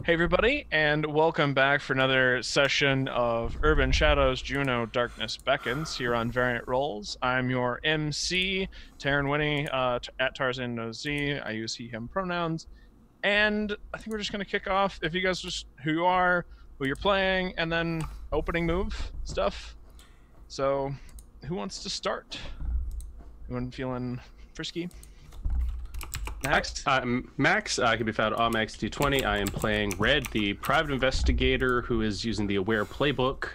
Hey everybody, and welcome back for another session of Urban Shadows, Juneau, Darkness Beckons here on Variant Roles. I'm your MC, Taryn Winnie, at Tarzan Knows Z. I use he, him pronouns. And I think we're just going to kick off, if you guys just who you are, who you're playing, and then opening move stuff. So, who wants to start? Anyone feeling frisky? Max? I'm Max. I can be found on Max D20. I am playing Red, the private investigator who is using the Aware playbook,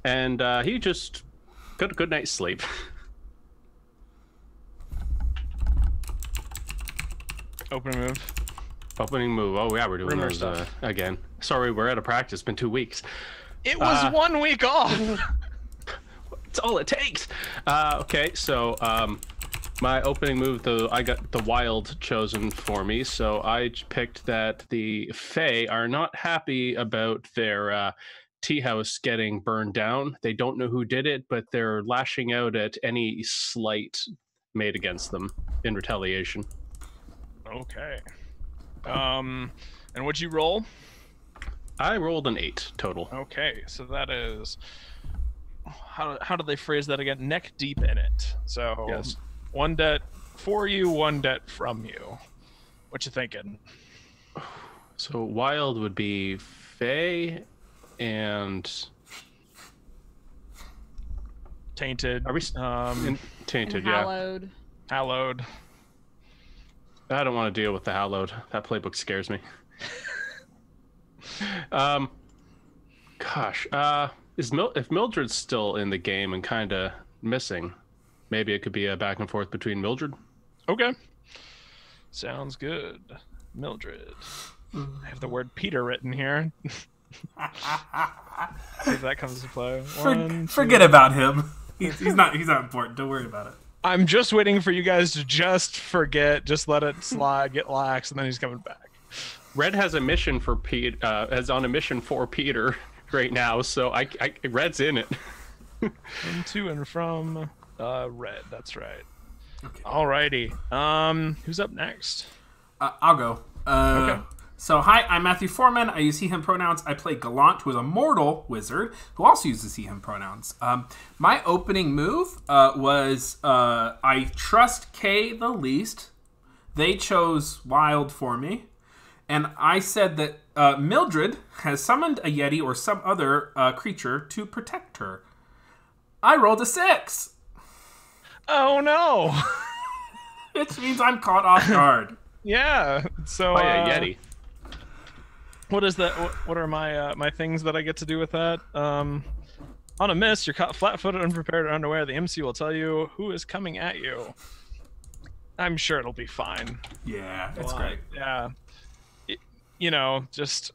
and he just got a good night's sleep. Opening move. Opening move. Oh yeah, we're doing Rumor those stuff. again. Sorry, we're out of practice. It's been 2 weeks. It was 1 week off! It's all it takes. Okay, so my opening move, though, I got the Wild chosen for me, so I picked that the Fae are not happy about their tea house getting burned down. They don't know who did it, but they're lashing out at any slight made against them in retaliation. Okay. And what'd you roll? I rolled an 8 total. Okay, so that is... How do they phrase that again? Neck deep in it. So, Yes. 1 debt for you, 1 debt from you. What you thinking? So Wild would be Fae and... Tainted. Are we tainted? And Yeah. hallowed. Hallowed. I don't want to deal with the Hallowed. That playbook scares me. Gosh, if Mildred's still in the game and kind of missing, maybe it could be a back and forth between Mildred. Okay. Sounds good. Mildred. I have the word Peter written here. See if that comes to play. Forget about him. He's not important. Don't worry about it. I'm just waiting for you guys to just forget, just let it slide, get lax, and then he's coming back. Red has a mission for Pete. Is on a mission for Peter right now, so Red's in it. To and from Red. That's right. Okay. Alrighty. Who's up next? I'll go. Okay. So, hi, I'm Matthew Foreman. I use he, him pronouns. I play Gallant, who is a mortal wizard, who also uses he, him pronouns. My opening move was I trust Kay the least. They chose Wild for me. And I said that Mildred has summoned a Yeti or some other creature to protect her. I rolled a 6. Oh no! Which means I'm caught off guard. Yeah. So. Oh yeah, Yeti. What is that? What are my my things that I get to do with that? On a miss, you're caught flat-footed, unprepared, or unaware. The MC will tell you who is coming at you. I'm sure it'll be fine. Yeah, that's great. Yeah. You know, just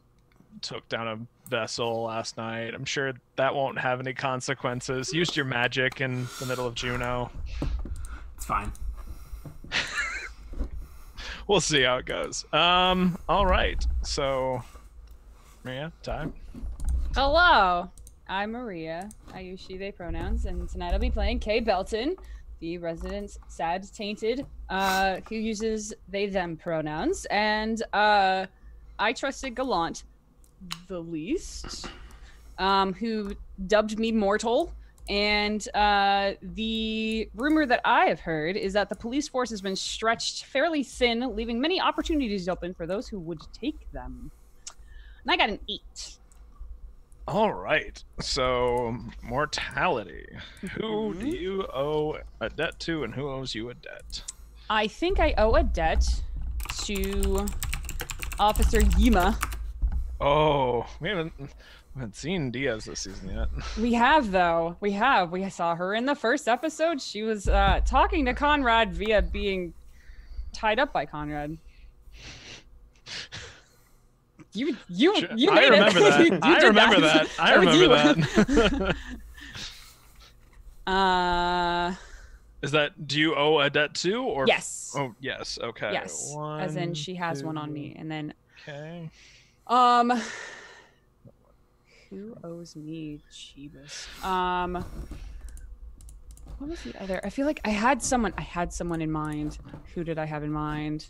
took down a vessel last night. I'm sure that won't have any consequences. Used your magic in the middle of Juneau. It's fine. We'll see how it goes. All right. So, Maria, time. Hello, I'm Maria. I use she, they pronouns, and tonight I'll be playing Kay Belton, the resident sad tainted, who uses they, them pronouns. And I trusted Gallant the least, who dubbed me mortal. And the rumor that I have heard is that the police force has been stretched fairly thin, leaving many opportunities open for those who would take them. And I got an 8. All right. So, mortality. Who do you owe a debt to, and who owes you a debt? I think I owe a debt to Officer Yima. Oh, we haven't seen Diaz this season yet. We have, though. We have. We saw her in the first episode. She was talking to Conrad via being tied up by Conrad. You I made remember it. that. I remember that. I remember that. Is that, do you owe a debt to, or? Yes. Oh, yes. Okay. Yes. One, As in, she has one on two. me, and then. Okay. Who owes me Jeebus? What was the other? I feel like I had someone in mind. Who did I have in mind?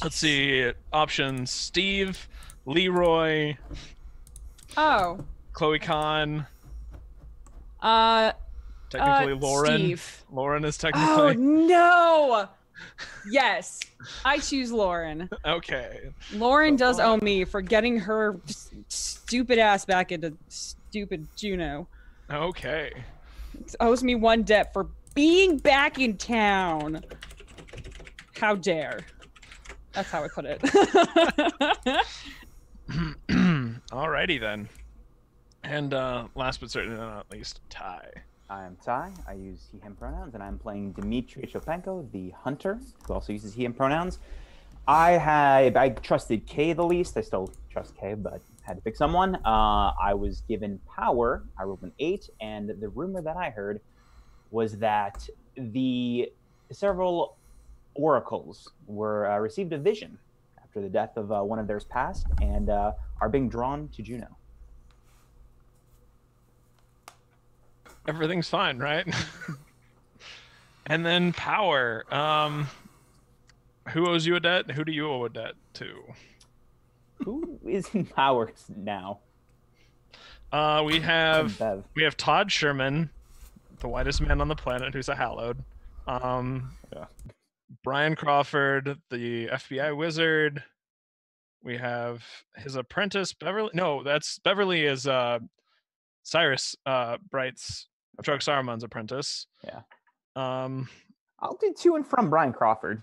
Let's see. Options: Steve, Leroy, Oh. Chloe Khan. Technically Lauren. Steve. Lauren is Oh technically. no. Yes, I choose Lauren. Okay. Lauren does owe me for getting her stupid ass back into stupid Juneau. Okay. Owes me one debt for being back in town. How dare. That's how I put it. Alrighty then. And last but certainly not least, Ty. I'm Ty. I use he, him pronouns, and I'm playing Dmitry Chopenko, the hunter, who also uses he, him pronouns. I trusted Kay the least. I still trust Kay, but had to pick someone. I was given power. I rolled an 8, and the rumor that I heard was that the several oracles were received a vision after the death of one of theirs passed, and are being drawn to Juneau. Everything's fine, right? And then power. Who owes you a debt? Who do you owe a debt to? Who is in power now? We have Todd Sherman, the whitest man on the planet, who's a hallowed. Brian Crawford, the FBI wizard. We have his apprentice, Beverly. No, that's Beverly is Cyrus Bright's Drug Saruman's apprentice. Yeah. I'll do to and from Brian Crawford.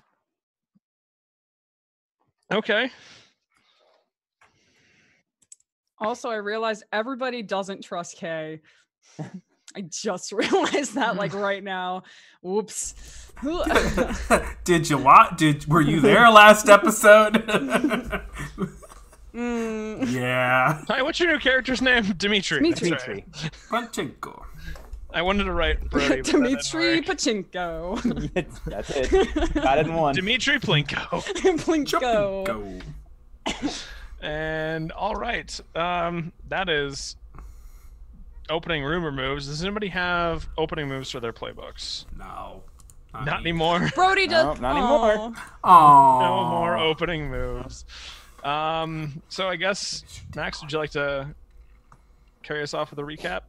Okay. Also, I realized everybody doesn't trust Kay. I just realized that, like, right now. Whoops. Did you were you there last episode? Yeah. Hi, what's your new character's name? Dimitri. Dimitri. Pachinko. I wanted to write Brody. Dimitri Pachinko. That's it. Got it in one. Dimitri Plinko. Plinko. And all right, that is opening rumor moves. Does anybody have opening moves for their playbooks? No. Not anymore. Brody does. No, not anymore. Aww. No more opening moves. So I guess, Max, would you like to carry us off with a recap?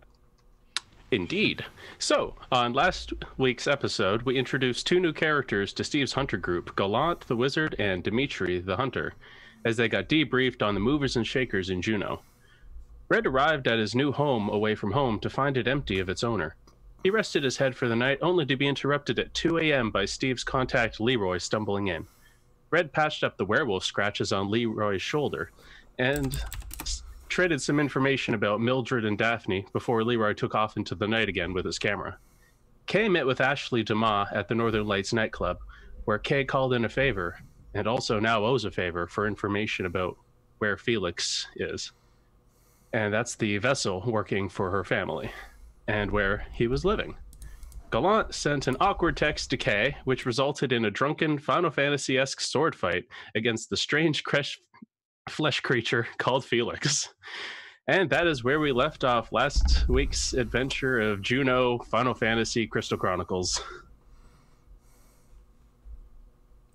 Indeed. So, on last week's episode, we introduced 2 new characters to Steve's hunter group, Gallant the Wizard and Dimitri the Hunter, as they got debriefed on the movers and shakers in Juneau. Red arrived at his new home away from home to find it empty of its owner. He rested his head for the night, only to be interrupted at 2 a.m. by Steve's contact Leroy stumbling in. Red patched up the werewolf scratches on Leroy's shoulder, and traded some information about Mildred and Daphne before Leroy took off into the night again with his camera. Kay met with Ashley Dumas at the Northern Lights nightclub, where Kay called in a favor, and also now owes a favor for information about where Felix is. And that's the vessel working for her family, and where he was living. Gallant sent an awkward text to Kay, which resulted in a drunken Final Fantasy-esque sword fight against the strange flesh creature called Felix. And that is where we left off last week's adventure of Juneau Final Fantasy Crystal Chronicles.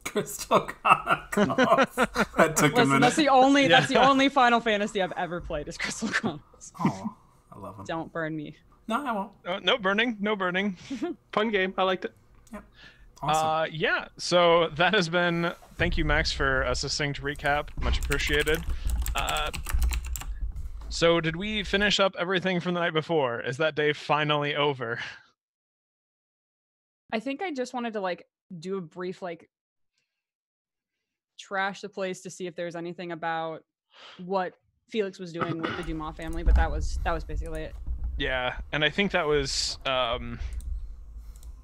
Crystal Chronicles. That took a minute. That's the only Final Fantasy I've ever played is Crystal Chronicles. Oh, I love them. Don't burn me. No, I won't. No burning. No burning. Fun game. I liked it. Yep. Awesome. Yeah, so that has been... Thank you, Max, for a succinct recap. Much appreciated. So did we finish up everything from the night before? Is that day finally over? I think I just wanted to, like, do a brief, like, trash the place to see if there's anything about what Felix was doing with the Dumas family, but that was basically it. Yeah, and I think that was...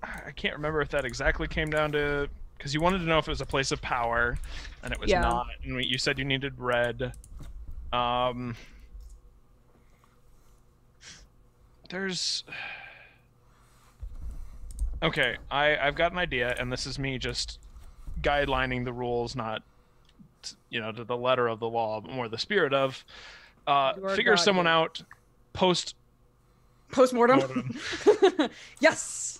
I can't remember if that exactly came down to... Because you wanted to know if it was a place of power, and it was not. And you said you needed red. There's... Okay, I've got an idea, and this is me just guidelining the rules, not, to the letter of the law, but more the spirit of. Figure someone out post-mortem. Yes!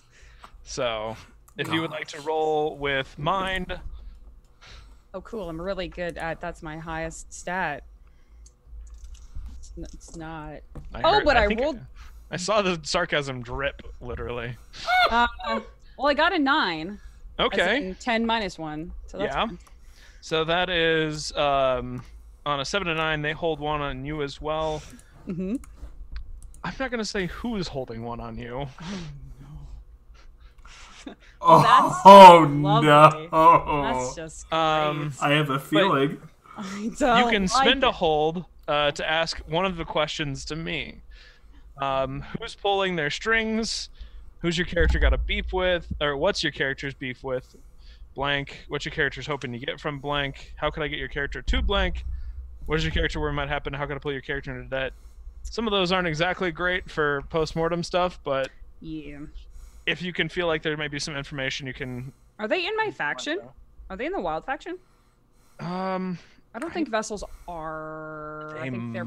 So, if you would like to roll with mind, Oh, cool. I'm really good at. That's my highest stat. It's not. But I rolled. I saw the sarcasm drip, literally. Well, I got a 9. Okay. 10 minus 1. So that's Yeah. fine. So that is on a 7 to 9. They hold one on you as well. Mm-hmm. I'm not gonna say who's holding one on you. Oh no! That's just great. I have a feeling. You can spend a hold to ask one of the questions to me. Who's pulling their strings? Who's your character got a beef with? Or what's your character's beef with? Blank. What's your character's hoping to get from blank? How could I get your character to blank? What is your character where it might happen? How can I pull your character into debt? Some of those aren't exactly great for post-mortem stuff, but yeah. If you can feel like there might be some information you can... Are they in my faction? Are they in the wild faction? I don't think vessels are. I think they're...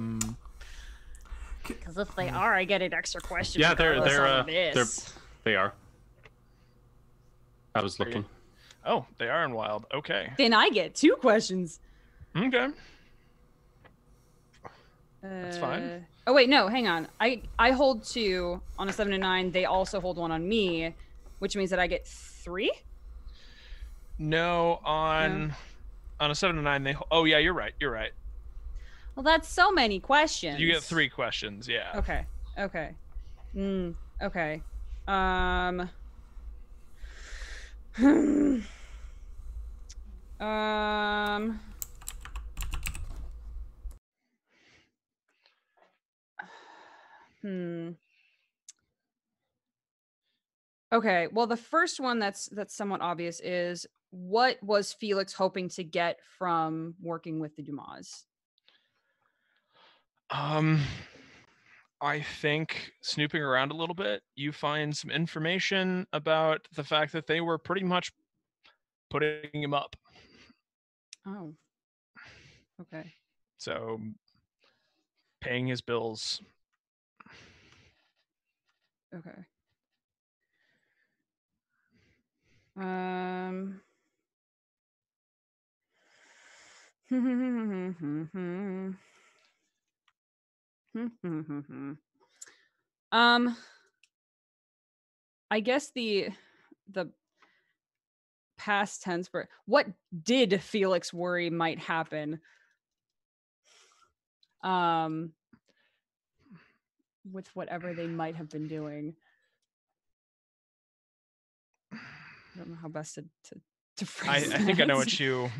Because if they are, I get an extra question. Yeah, they are. I was looking. Oh, they are in wild. Okay. Then I get 2 questions. Okay. That's fine. Oh wait, no, hang on. I hold 2 on a 7 to 9. They also hold 1 on me, which means that I get 3. No, on a 7 to 9 they. Oh yeah, you're right. You're right. Well, that's so many questions. You get 3 questions. Yeah. Okay. Okay. Okay. Okay, well, the first one that's somewhat obvious is, what was Felix hoping to get from working with the Dumas? I think snooping around a little bit, you find some information about the fact that they were pretty much putting him up. Oh. Okay. So, paying his bills. Okay. I guess the past tense for what did Felix worry might happen with whatever they might have been doing. I don't know how best to phrase I think I know that. what you.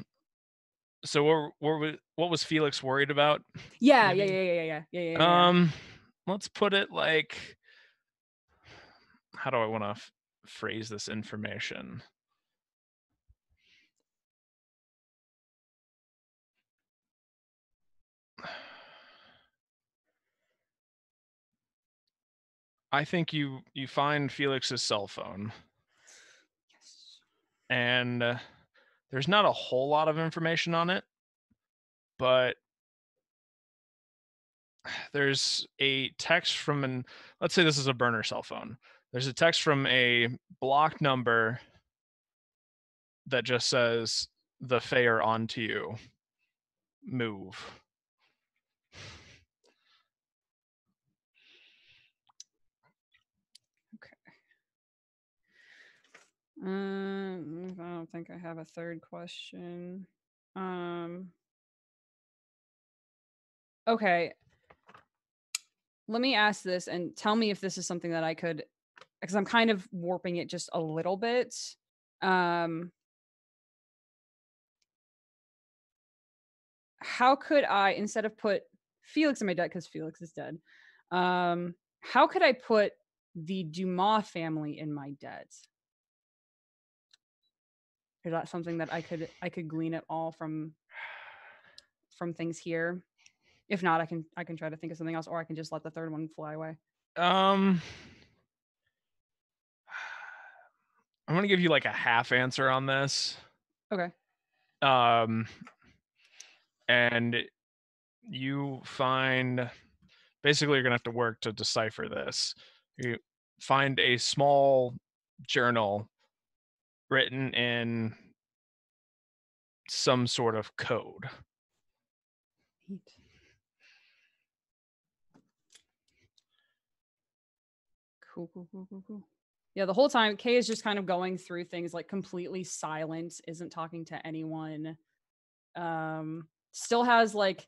So what was Felix worried about? Yeah. Let's put it like, how do I want to phrase this information? I think you find Felix's cell phone. Yes. And there's not a whole lot of information on it, but there's a text from let's say this is a burner cell phone. There's a text from a block number that just says, "The Fae are on to you. Move." I don't think I have a third question. Okay. Let me ask this and tell me if this is something that I could, because I'm kind of warping it just a little bit. How could I, instead of put Felix in my debt because Felix is dead, how could I put the Dumas family in my debt? Is that something that I could glean at all from things here? If not, I can try to think of something else, or I can just let the third one fly away. I'm gonna give you like a half answer on this. Okay. And you find, basically you're gonna have to work to decipher this. You find a small journal written in some sort of code. Cool. Yeah, the whole time Kay is just kind of going through things, like completely silent, isn't talking to anyone. Still has like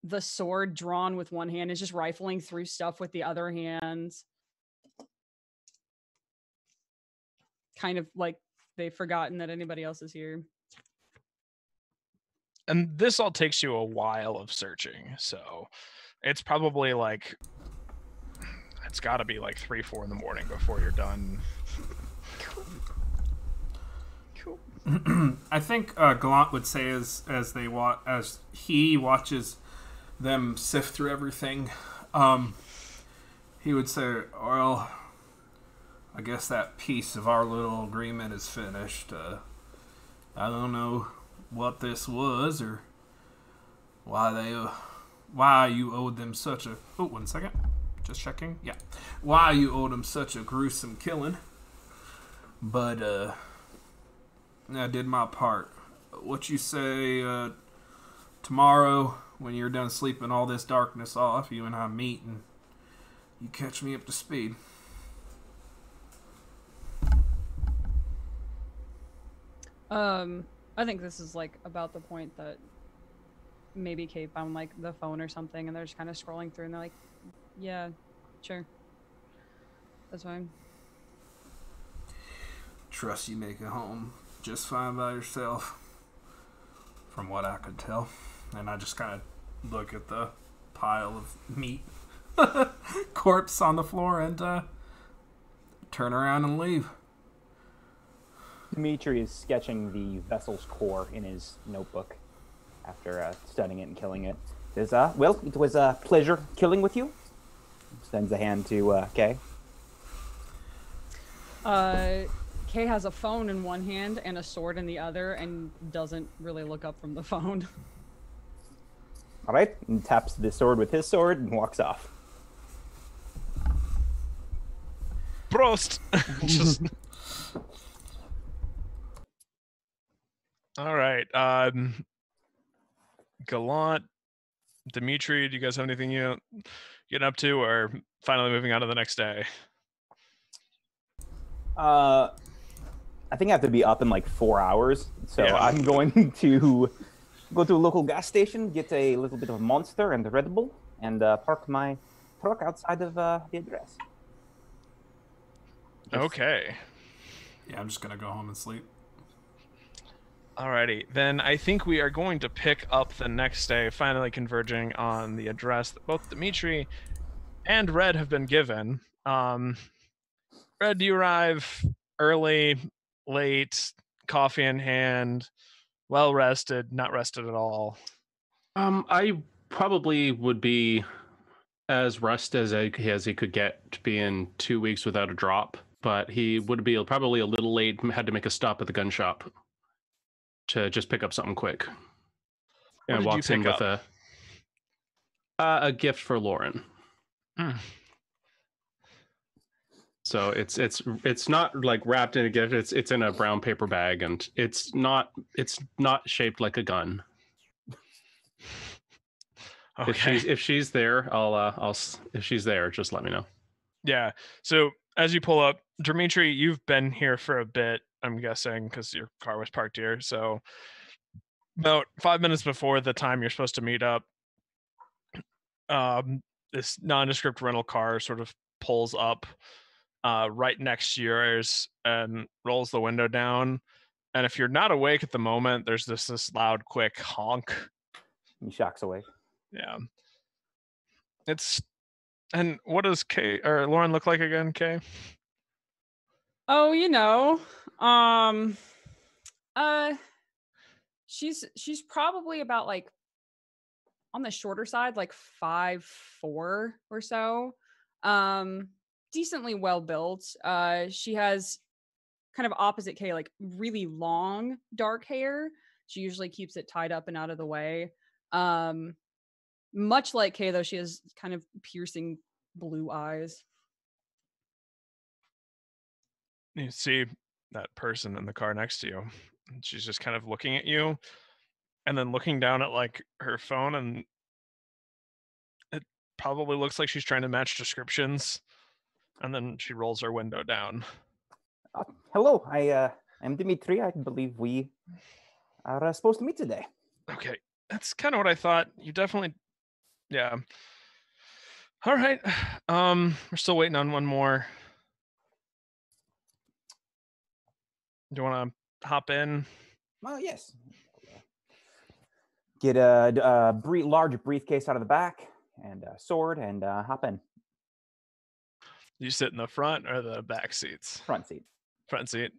the sword drawn with one hand, is just rifling through stuff with the other hand. Kind of like they've forgotten that anybody else is here. And this all takes you a while of searching, so it's probably like, it's got to be like 3-4 in the morning before you're done. Cool. I think Gallant would say as he watches them sift through everything, he would say, "Well, I guess that piece of our little agreement is finished. I don't know what this was or why you owed them such a... Oh, 1 second. Just checking. Yeah. Why you owed them such a gruesome killing. But, I did my part. What you say, tomorrow, when you're done sleeping all this darkness off, you and I meet and you catch me up to speed." I think this is like about the point that maybe Kate found like the phone or something, and they're just kind of scrolling through, and they're like, "Yeah, sure, that's fine." Trust you make it home just fine by yourself, from what I could tell. And I just kind of look at the pile of meat, corpse on the floor, and turn around and leave. Dimitri is sketching the vessel's core in his notebook after studying it and killing it. Says, well, it was a pleasure killing with you. Sends a hand to Kay. Kay has a phone in one hand and a sword in the other, and doesn't really look up from the phone. All right, and taps the sword with his sword and walks off. Prost! Just... All right. Gallant, Dimitri, do you guys have anything you getting up to, or finally moving on to the next day? I think I have to be up in like 4 hours, so Yeah. I'm going to go to a local gas station, get a little bit of Monster and Red Bull, and park my truck outside of the address. Okay. Yeah, I'm just gonna go home and sleep. Alrighty, then I think we are going to pick up the next day, finally converging on the address that both Dimitri and Red have been given. Red, you arrive early, late, coffee in hand, well rested, not rested at all. I probably would be as rested as he could get to be in 2 weeks without a drop, but he would be probably a little late, had to make a stop at the gun shop to just pick up something quick. And did you walks in pick with a gift for Lauren. Mm. So it's not like wrapped in a gift. It's in a brown paper bag, and it's not shaped like a gun. Okay. If she's there, I'll if she's there, just let me know. Yeah. So as you pull up, Dimitri, you've been here for a bit, I'm guessing, because your car was parked here. So about 5 minutes before the time you're supposed to meet up, this nondescript rental car sort of pulls up right next to yours and rolls the window down. And if you're not awake at the moment, there's this loud, quick honk. He shocks awake. Yeah. And what does Kay or Lauren look like again, Kay? Oh, she's probably about like on the shorter side, like 5'4" or so. Decently well built. She has kind of opposite Kay, like really long dark hair. She usually keeps it tied up and out of the way. Much like Kay, though, she has kind of piercing blue eyes. You see that person in the car next to you. And she's just kind of looking at you and then looking down at like her phone, and it probably looks like she's trying to match descriptions. And then she rolls her window down. Hello, I'm Dimitri. I believe we are supposed to meet today. Okay, that's kind of what I thought. You definitely, yeah. All right, we're still waiting on one more. Do you want to hop in? Well, yes. Get a large briefcase out of the back and a sword and hop in. You sit in the front or the back seats? Front seat. Front seat.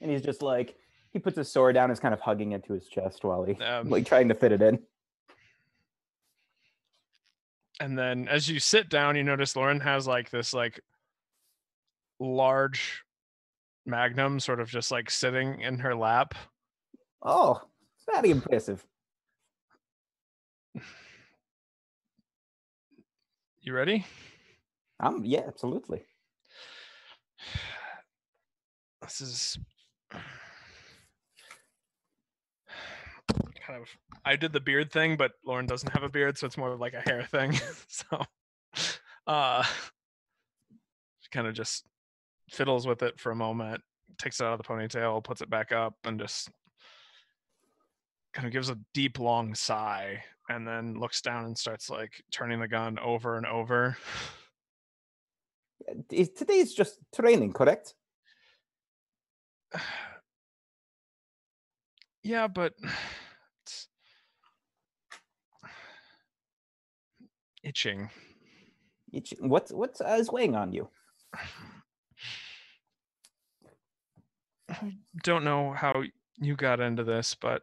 And he's just like, he puts his sword down and is kind of hugging it to his chest while he like trying to fit it in. And then as you sit down, you notice Lauren has like this like large magnum sort of just like sitting in her lap. Oh, very impressive. You ready? Yeah, absolutely. This is kind of, I did the beard thing, but Lauren doesn't have a beard, so it's more like a hair thing. So she kind of just fiddles with it for a moment, takes it out of the ponytail, puts it back up, and just kind of gives a deep long sigh, and then looks down and starts like turning the gun over and over. Today is just training, correct? Yeah, but it's itching. What is weighing on you? I don't know how you got into this, but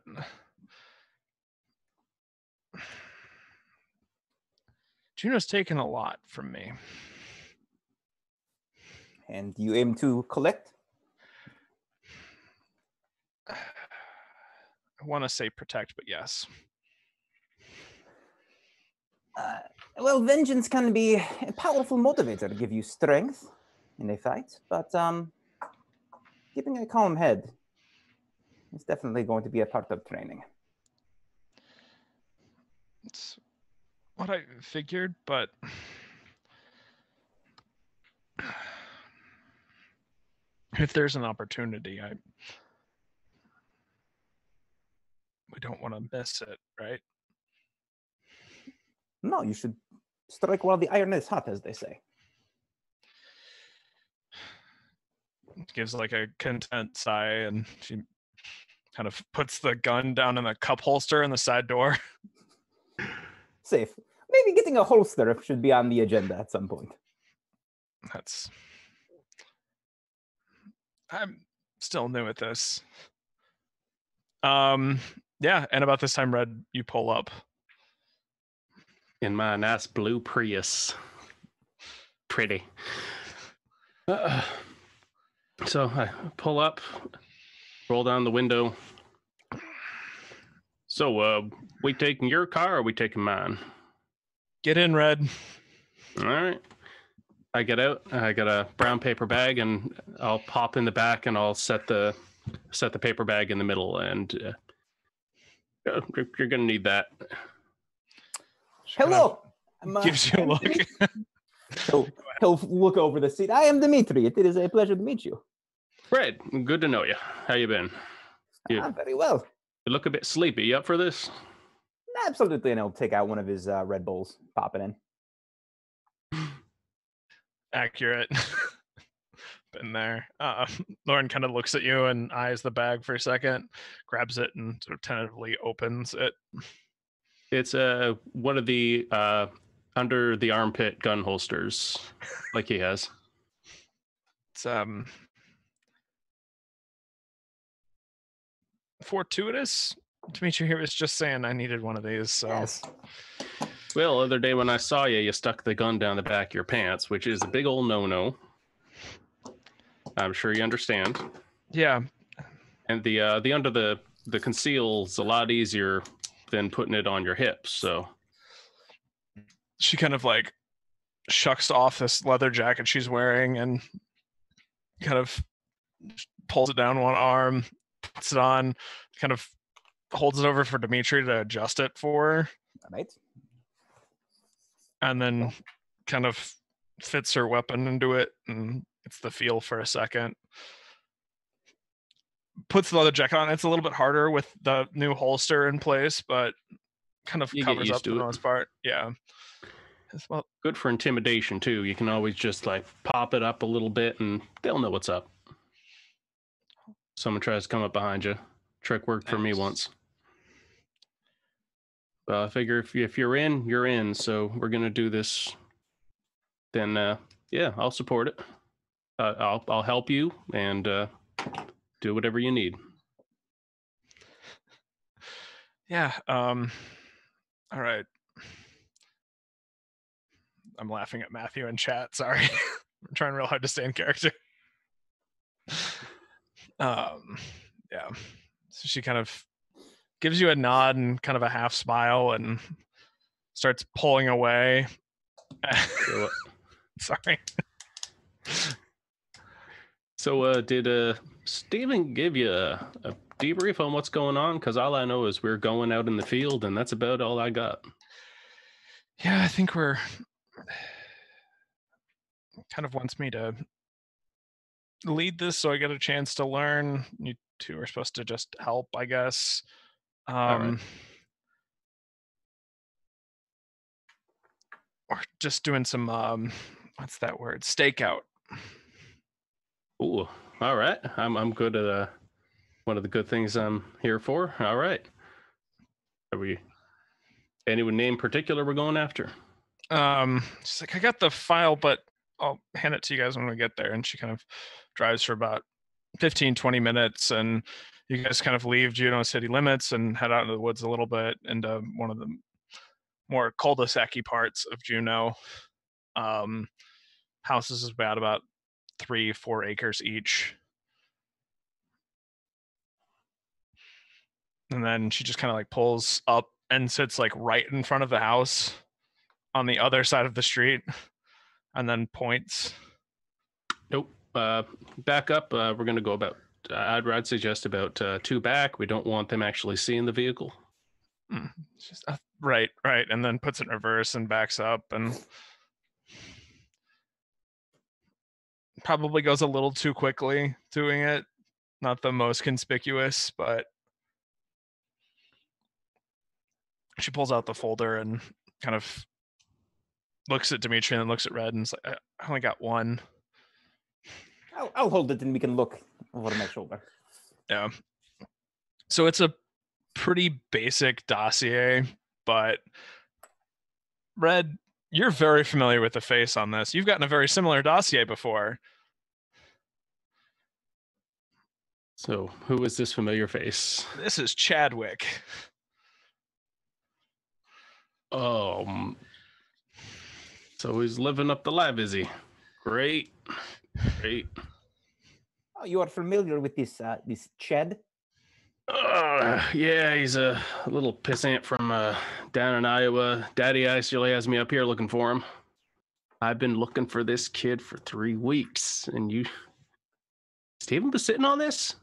Juneau's taken a lot from me. And you aim to collect? I want to say protect, but yes. Well, vengeance can be a powerful motivator to give you strength in a fight, but keeping a calm head is definitely going to be a part of training. It's what I figured, but if there's an opportunity, we don't want to miss it, right? No, you should strike while the iron is hot, as they say. Gives like a content sigh, and she kind of puts the gun down in the cup holster in the side door. Safe. Maybe getting a holster should be on the agenda at some point. I'm still new at this. Yeah, and about this time, Red, you pull up. In my nice blue Prius. Pretty. So I pull up, roll down the window. So, we taking your car or are we taking mine? Get in, Red. All right. I get out. I got a brown paper bag, and I'll pop in the back, and I'll set the paper bag in the middle, and you're gonna need that. Hello. Gives you a look. He'll look over the seat. I am Dimitri. It is a pleasure to meet you. Red, good to know you. How you been? Very well. You look a bit sleepy. You up for this? Absolutely, and he'll take out one of his Red Bulls, pop it in. Accurate. Been there. Lauren kind of looks at you and eyes the bag for a second, grabs it, and sort of tentatively opens it. It's one of the under the armpit gun holsters, like he has. It's fortuitous. Dimitri here was just saying I needed one of these. So. Yes. Well, the other day when I saw you, you stuck the gun down the back of your pants, which is a big old no-no. I'm sure you understand. Yeah. And the under the conceal's a lot easier than putting it on your hips. So she kind of like shucks off this leather jacket she's wearing and kind of pulls it down one arm, puts it on, kind of holds it over for Dimitri to adjust it for her, All right. and then kind of fits her weapon into it and gets the feel for a second. Puts the leather jacket on. It's a little bit harder with the new holster in place, but kind of You get covers used up for to the it. most part. Yeah. Well, Good for intimidation too. You can always just like pop it up a little bit and they'll know what's up. Someone tries to come up behind you. Trick worked for me Nice. once. I figure if you're in, you're in. So we're gonna do this. Then yeah, I'll support it. I'll help you and do whatever you need. yeah. All right. I'm laughing at Matthew in chat. Sorry. I'm trying real hard to stay in character. Yeah. So she kind of gives you a nod and kind of a half smile and starts pulling away. So, Sorry. So did Steven give you a debrief on what's going on? Because all I know is we're going out in the field, and that's about all I got. Yeah, I think we're kind of wants me to lead this so I get a chance to learn. You two are supposed to just help, I guess. right. Or just doing some what's that word? Stakeout. Ooh, all right. I'm good at one of the good things I'm here for. All right. Are we anyone name particular we're going after? She's like, I got the file, but I'll hand it to you guys when we get there. And she kind of drives for about 15-20 minutes, and you guys kind of leave Juneau city limits and head out into the woods a little bit into one of the more cul-de-sac-y parts of Juneau. Houses is about 3-4 acres each. And then she just kind of like pulls up and sits like right in front of the house on the other side of the street, and then points. Nope. Back up. We're going to go about, I'd suggest about 2 back. We don't want them actually seeing the vehicle. Just, right. And then puts it in reverse and backs up and probably goes a little too quickly doing it. Not the most conspicuous, but she pulls out the folder and kind of looks at Dimitri and then looks at Red and is like, I only got one. I'll hold it and we can look over my shoulder. Yeah. So it's a pretty basic dossier, but Red, you're very familiar with the face on this. You've gotten a very similar dossier before. So who is this familiar face? This is Chadwick. Oh, so he's living up the lab, is he? Great. Oh, you are familiar with this Ched? Yeah, he's a little pissant from down in Iowa. Daddy actually has me up here looking for him. I've been looking for this kid for 3 weeks, and Steven been sitting on this?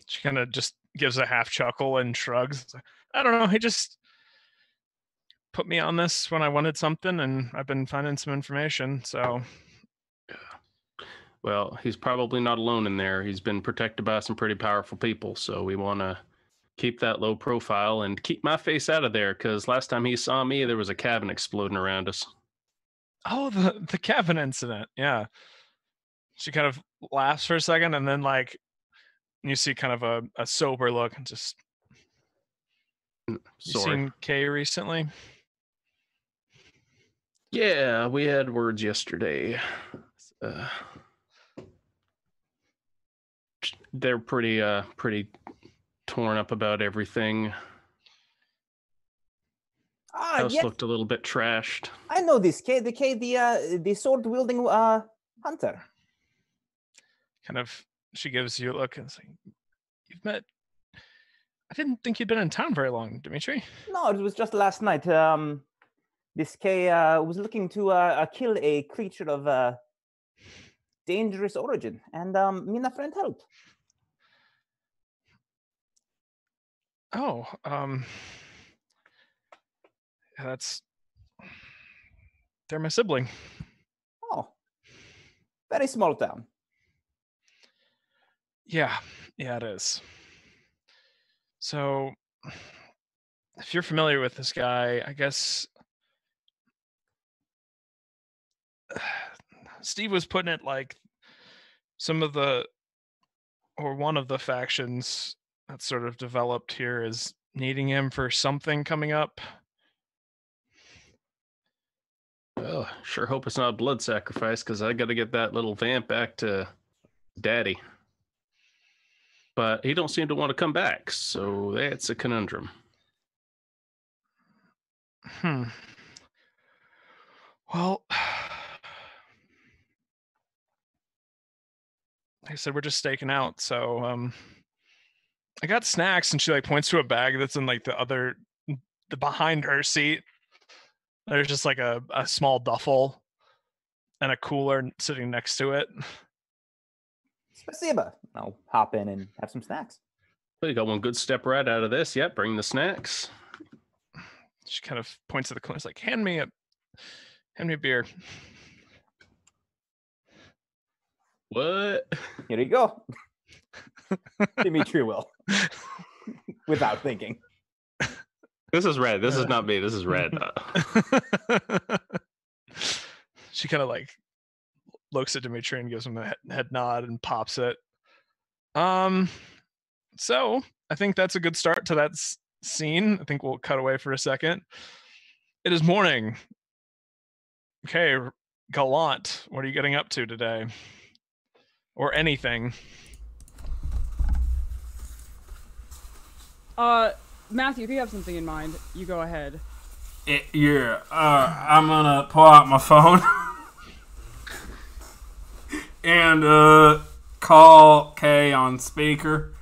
She kind of just gives a half chuckle and shrugs. Like, I don't know. He just put me on this when I wanted something, and I've been finding some information. So, well, he's probably not alone in there. He's been protected by some pretty powerful people, so we want to keep that low profile and keep my face out of there, because last time he saw me, there was a cabin exploding around us. Oh, the cabin incident. Yeah. She kind of laughs for a second, and then like you see kind of a sober look and just. You seen Kay recently? Yeah, we had words yesterday. They're pretty torn up about everything. House looked a little bit trashed. I know this Kay, the sword wielding hunter. Kind of, she gives you a look and saying, "You've met. I didn't think you'd been in town very long, Dimitri." No, it was just last night. This Kay was looking to kill a creature of dangerous origin, and me and a friend helped. Oh, yeah, they're my sibling. Oh, very small town. Yeah, it is. So, if you're familiar with this guy, I guess Steve was putting it like one of the factions that sort of developed here is needing him for something coming up. Well, sure hope it's not a blood sacrifice, because I got to get that little vamp back to Daddy. But he don't seem to want to come back, so that's a conundrum. Well, like I said, we're just staking out, so I got snacks, and she like points to a bag that's in like the behind her seat. There's just like a small duffel and a cooler sitting next to it. Spasiba. I'll hop in and have some snacks. Well, you got one good step right out of this. Yep, bring the snacks. She kind of points to the cooler. It's like, hand me a beer. What? Here you go. Dimitri will. Without thinking. This is red. This is not me. This is red. She kind of like looks at Dimitri and gives him a head nod and pops it. So I think that's a good start to that scene. I think we'll cut away for a second. It is morning. Okay, Gallant, what are you getting up to today? Or anything? Matthew, if you have something in mind, you go ahead. Yeah, I'm gonna pull out my phone and call Kay on speaker.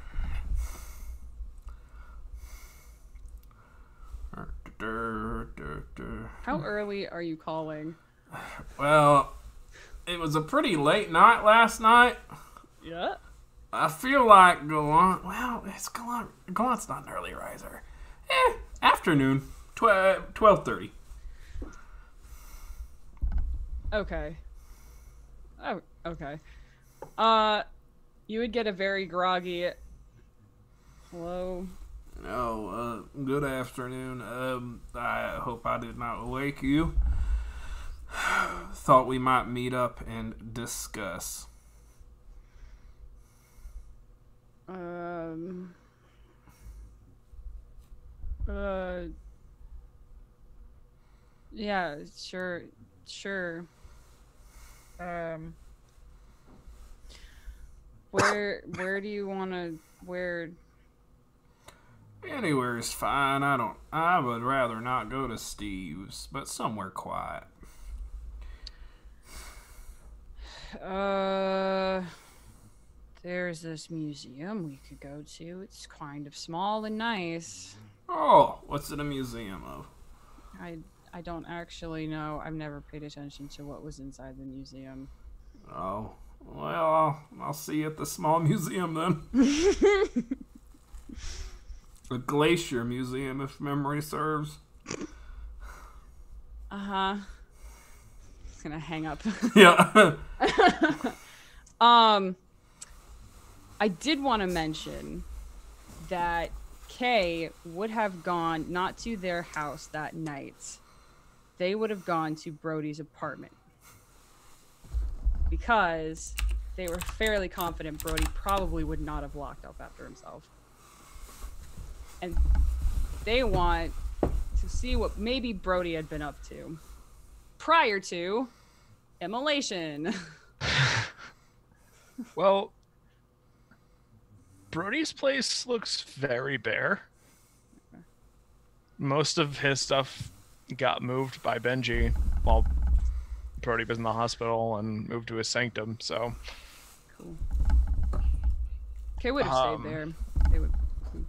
How early are you calling? Well, it was a pretty late night last night. Yeah. I feel like Gallant. Well, it's Gallant. Gallant's not an early riser. Afternoon, 12:30. Okay. Oh, okay. You would get a very groggy. Hello. Oh, good afternoon. I hope I did not wake you. Thought we might meet up and discuss. Yeah, sure. Where do you want to, Anywhere is fine. I would rather not go to Steve's, but somewhere quiet. There's this museum we could go to. It's kind of small and nice. Oh, what's it a museum of? I don't actually know. I've never paid attention to what was inside the museum. Oh, well, I'll see you at the small museum then. The Glacier Museum, if memory serves. Uh-huh. Just gonna hang up. Yeah. I did want to mention that Kay would have gone not to their house that night. They would have gone to Brody's apartment. Because they were fairly confident Brody probably would not have locked up after himself. And they want to see what maybe Brody had been up to prior to immolation. Well, Brody's place looks very bare. Most of his stuff got moved by Benji while Brody was in the hospital and moved to his sanctum, so. Cool. Kay would have stayed there. They would.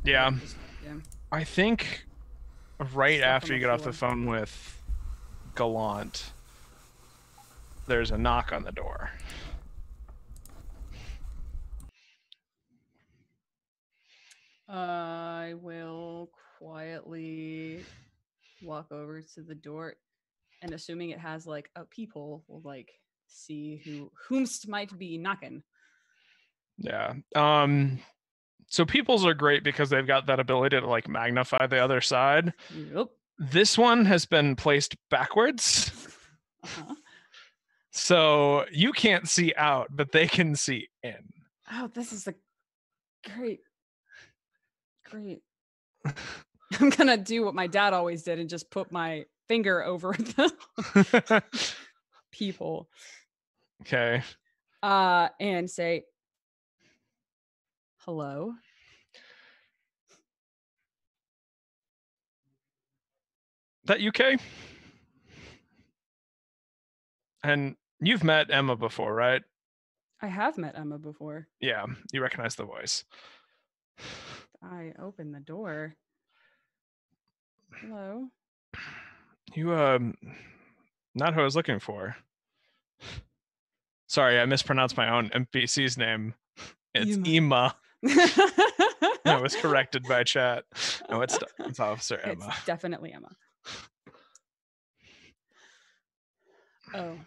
Yeah. Yeah. I think right Stuff after on you the get off the floor. phone with Gallant, there's a knock on the door. I will quietly walk over to the door, and assuming it has like a peephole, will like see whomst might be knocking. Yeah. So people's are great because they've got that ability to like magnify the other side. Yep. This one has been placed backwards. Uh-huh. So you can't see out, but they can see in. Oh, this is a great. I'm gonna do what my dad always did and just put my finger over the peephole. Okay. And say, hello. That UK? And you've met Emma before, right? I have met Emma before. Yeah, you recognize the voice. I open the door. Hello. You, not who I was looking for. Sorry, I mispronounced my own NPC's name. It's Emma. I was corrected by chat. No, it's Officer Emma. It's definitely Emma. Oh.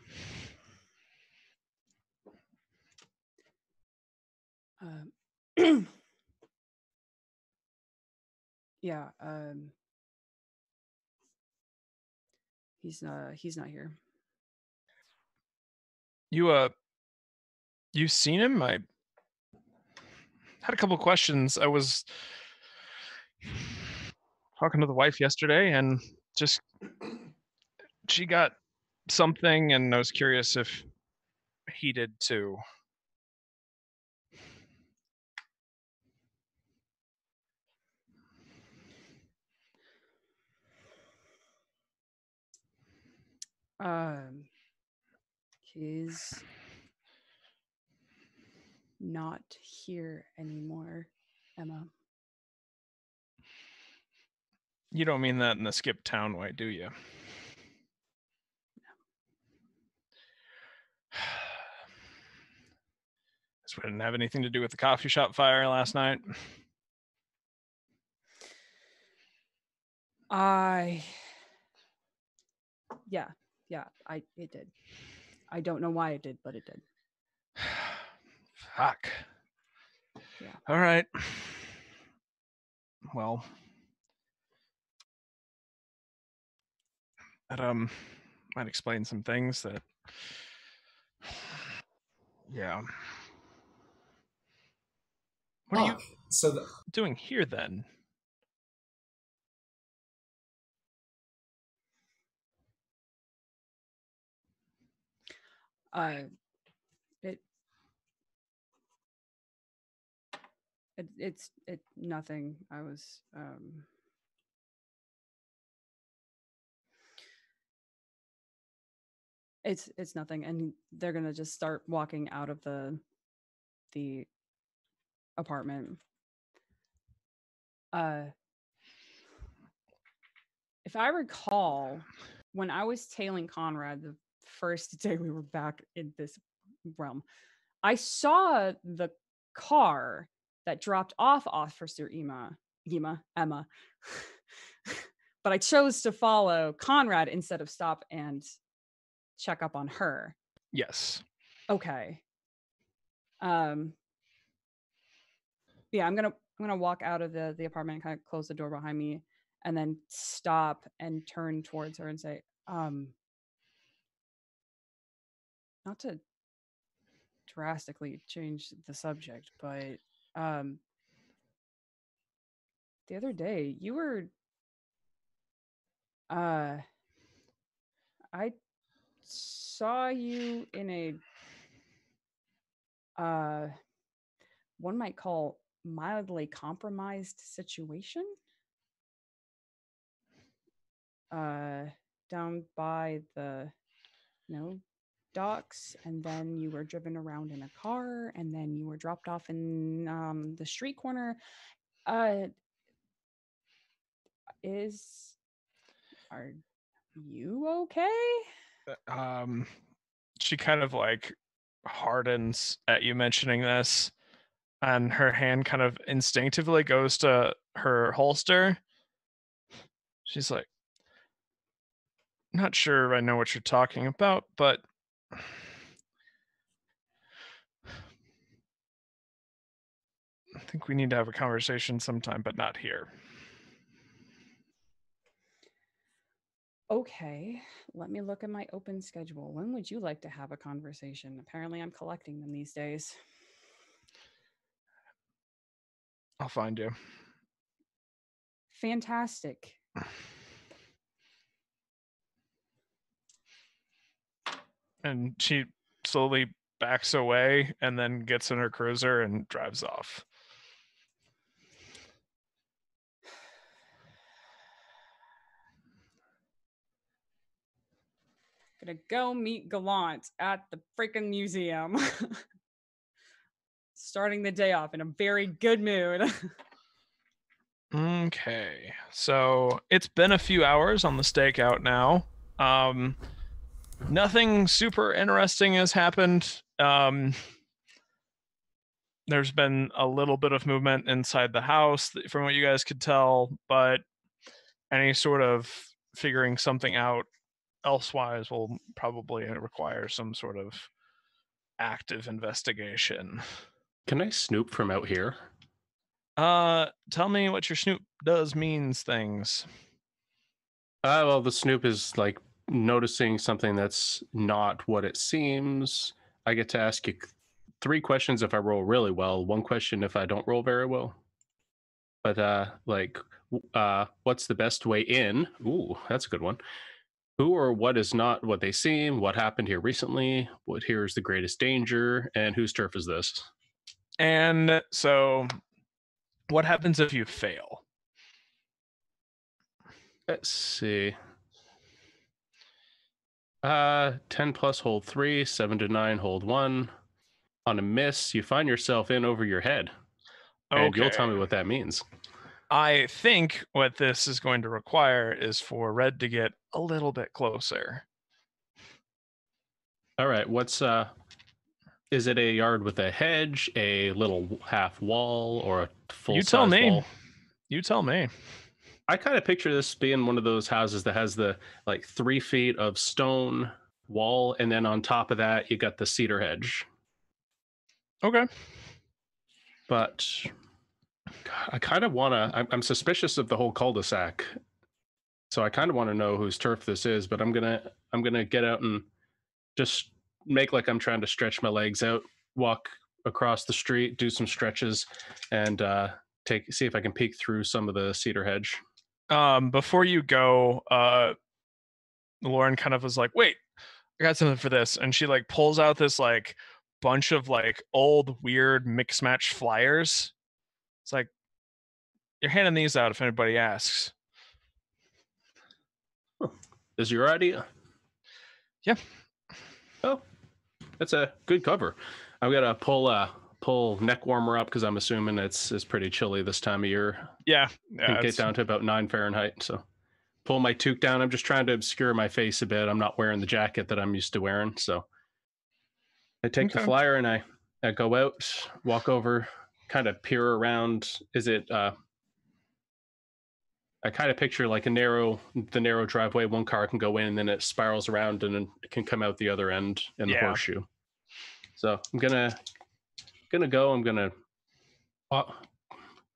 Yeah, he's not here. You seen him? I had a couple questions. I was talking to the wife yesterday and just she got something and I was curious if he did too. He's not here anymore, Emma. You don't mean that in the skip town way, do you? This didn't have anything to do with the coffee shop fire last night. It did. I don't know why it did, but it did. Fuck. Yeah. All right. Well, that might explain some things that. Yeah. What are you doing here then? It's nothing. I was it's nothing, and they're gonna just start walking out of the apartment. If I recall, when I was tailing Conrad the first day we were back in this realm, I saw the car that dropped off Officer Emma, but I chose to follow Conrad instead of stop and check up on her. Yes. Okay. Yeah, I'm gonna walk out of the apartment and kind of close the door behind me and then stop and turn towards her and say, not to drastically change the subject, but the other day you were I saw you in a one might call mildly compromised situation down by the docks, and then you were driven around in a car, and then you were dropped off in the street corner. Are you okay? She kind of like hardens at you mentioning this. And her hand kind of instinctively goes to her holster. She's like, not sure I know what you're talking about, but I think we need to have a conversation sometime, but not here. Okay, let me look at my open schedule. When would you like to have a conversation? Apparently, I'm collecting them these days. I'll find you. Fantastic. And she slowly backs away and then gets in her cruiser and drives off. Gonna go meet Gallant at the freaking museum. Starting the day off in a very good mood. Okay, so it's been a few hours on the stakeout now. Nothing super interesting has happened. There's been a little bit of movement inside the house from what you guys could tell, but any sort of figuring something out elsewise will probably require some sort of active investigation. Can I snoop from out here? Tell me what your snoop does means things. Well, the snoop is like noticing something that's not what it seems. I get to ask you 3 questions if I roll really well, 1 question if I don't roll very well. But what's the best way in? Ooh, that's a good one. Who or what is not what they seem? What happened here recently? What here is the greatest danger? And whose turf is this? And so, what happens if you fail? Let's see. 10 plus hold 3, 7 to 9 hold 1. On a miss, you find yourself in over your head. Okay. And you'll tell me what that means. I think what this is going to require is for Red to get a little bit closer. All right, is it a yard with a hedge, a little half wall, or a full size wall? You tell me. I kind of picture this being one of those houses that has the 3 feet of stone wall, and then on top of that you got the cedar hedge. Okay. But I kind of want to. I'm suspicious of the whole cul-de-sac, so I kind of want to know whose turf this is. But I'm gonna get out and just make like I'm trying to stretch my legs out, walk across the street, do some stretches, and see if I can peek through some of the cedar hedge. Before you go, Lauren kind of was like, "Wait, I got something for this," and she like pulls out this like bunch of like old weird mix match flyers. It's like, you're handing these out if anybody asks. Is your idea? Yeah. Oh, that's a good cover. I've got to pull neck warmer up because I'm assuming it's pretty chilly this time of year. Yeah. It get down to about 9 Fahrenheit. So pull my toque down. I'm just trying to obscure my face a bit. I'm not wearing the jacket that I'm used to wearing. So I take the flyer and I go out, walk over, kind of peer around. Is it I kind of picture like the narrow driveway. One car can go in and then it spirals around and then it can come out the other end in the horseshoe. So I'm gonna go.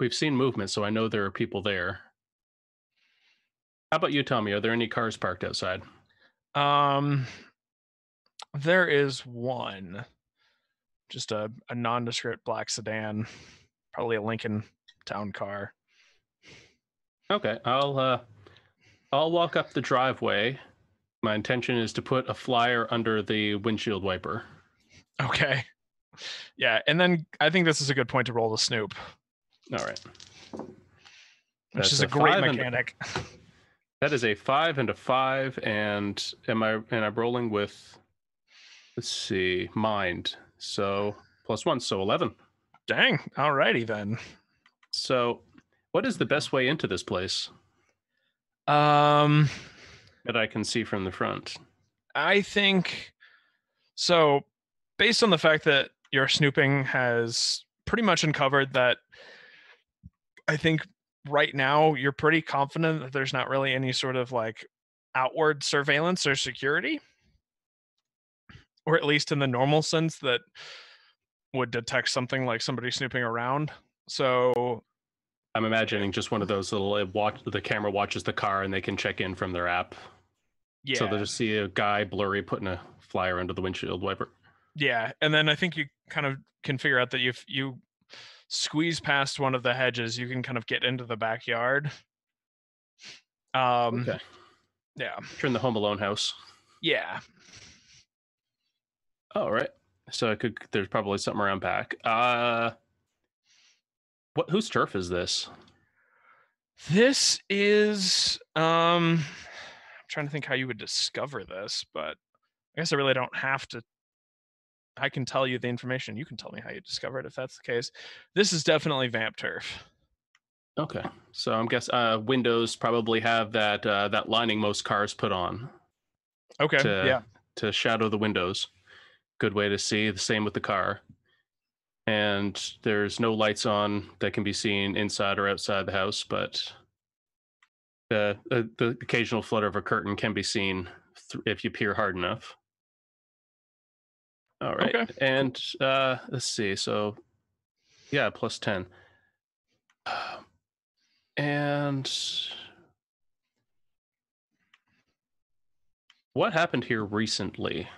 We've seen movement, so I know there are people there. How about you, Tommy? Are there any cars parked outside? There is one. Just a nondescript black sedan, probably a Lincoln Town car. Okay, I'll walk up the driveway. My intention is to put a flyer under the windshield wiper. Okay. Yeah, and then I think this is a good point to roll the snoop. All right. Which is a great mechanic. That is a 5 and a 5, and I'm rolling with, let's see, mind. So +1, so 11. Dang. Alrighty then. So what is the best way into this place? That I can see from the front. I think so. Based on the fact that your snooping has pretty much uncovered that I think right now you're pretty confident that there's not really any sort of like outward surveillance or security, or at least in the normal sense that would detect something like somebody snooping around. So I'm imagining just one of those little the camera watches the car and they can check in from their app. yeah, So they'll just see a guy blurry putting a flyer under the windshield wiper. yeah, and then I think you kind of can figure out that if you squeeze past one of the hedges, you can kind of get into the backyard. Okay. Yeah. Turn the Home Alone house. Yeah. All right. So there's probably something around back. Whose turf is this? This is I'm trying to think how you would discover this, but I guess I really don't have to. I can tell you the information. You can tell me how you discover it if that's the case. This is definitely vamp turf. Okay. So I'm guessing windows probably have that lining most cars put on. Okay. To shadow the windows. Good way to see. The same with the car. And there's no lights on that can be seen inside or outside the house, but the occasional flutter of a curtain can be seen if you peer hard enough. All right. Okay. And let's see. So yeah, plus 10. And what happened here recently?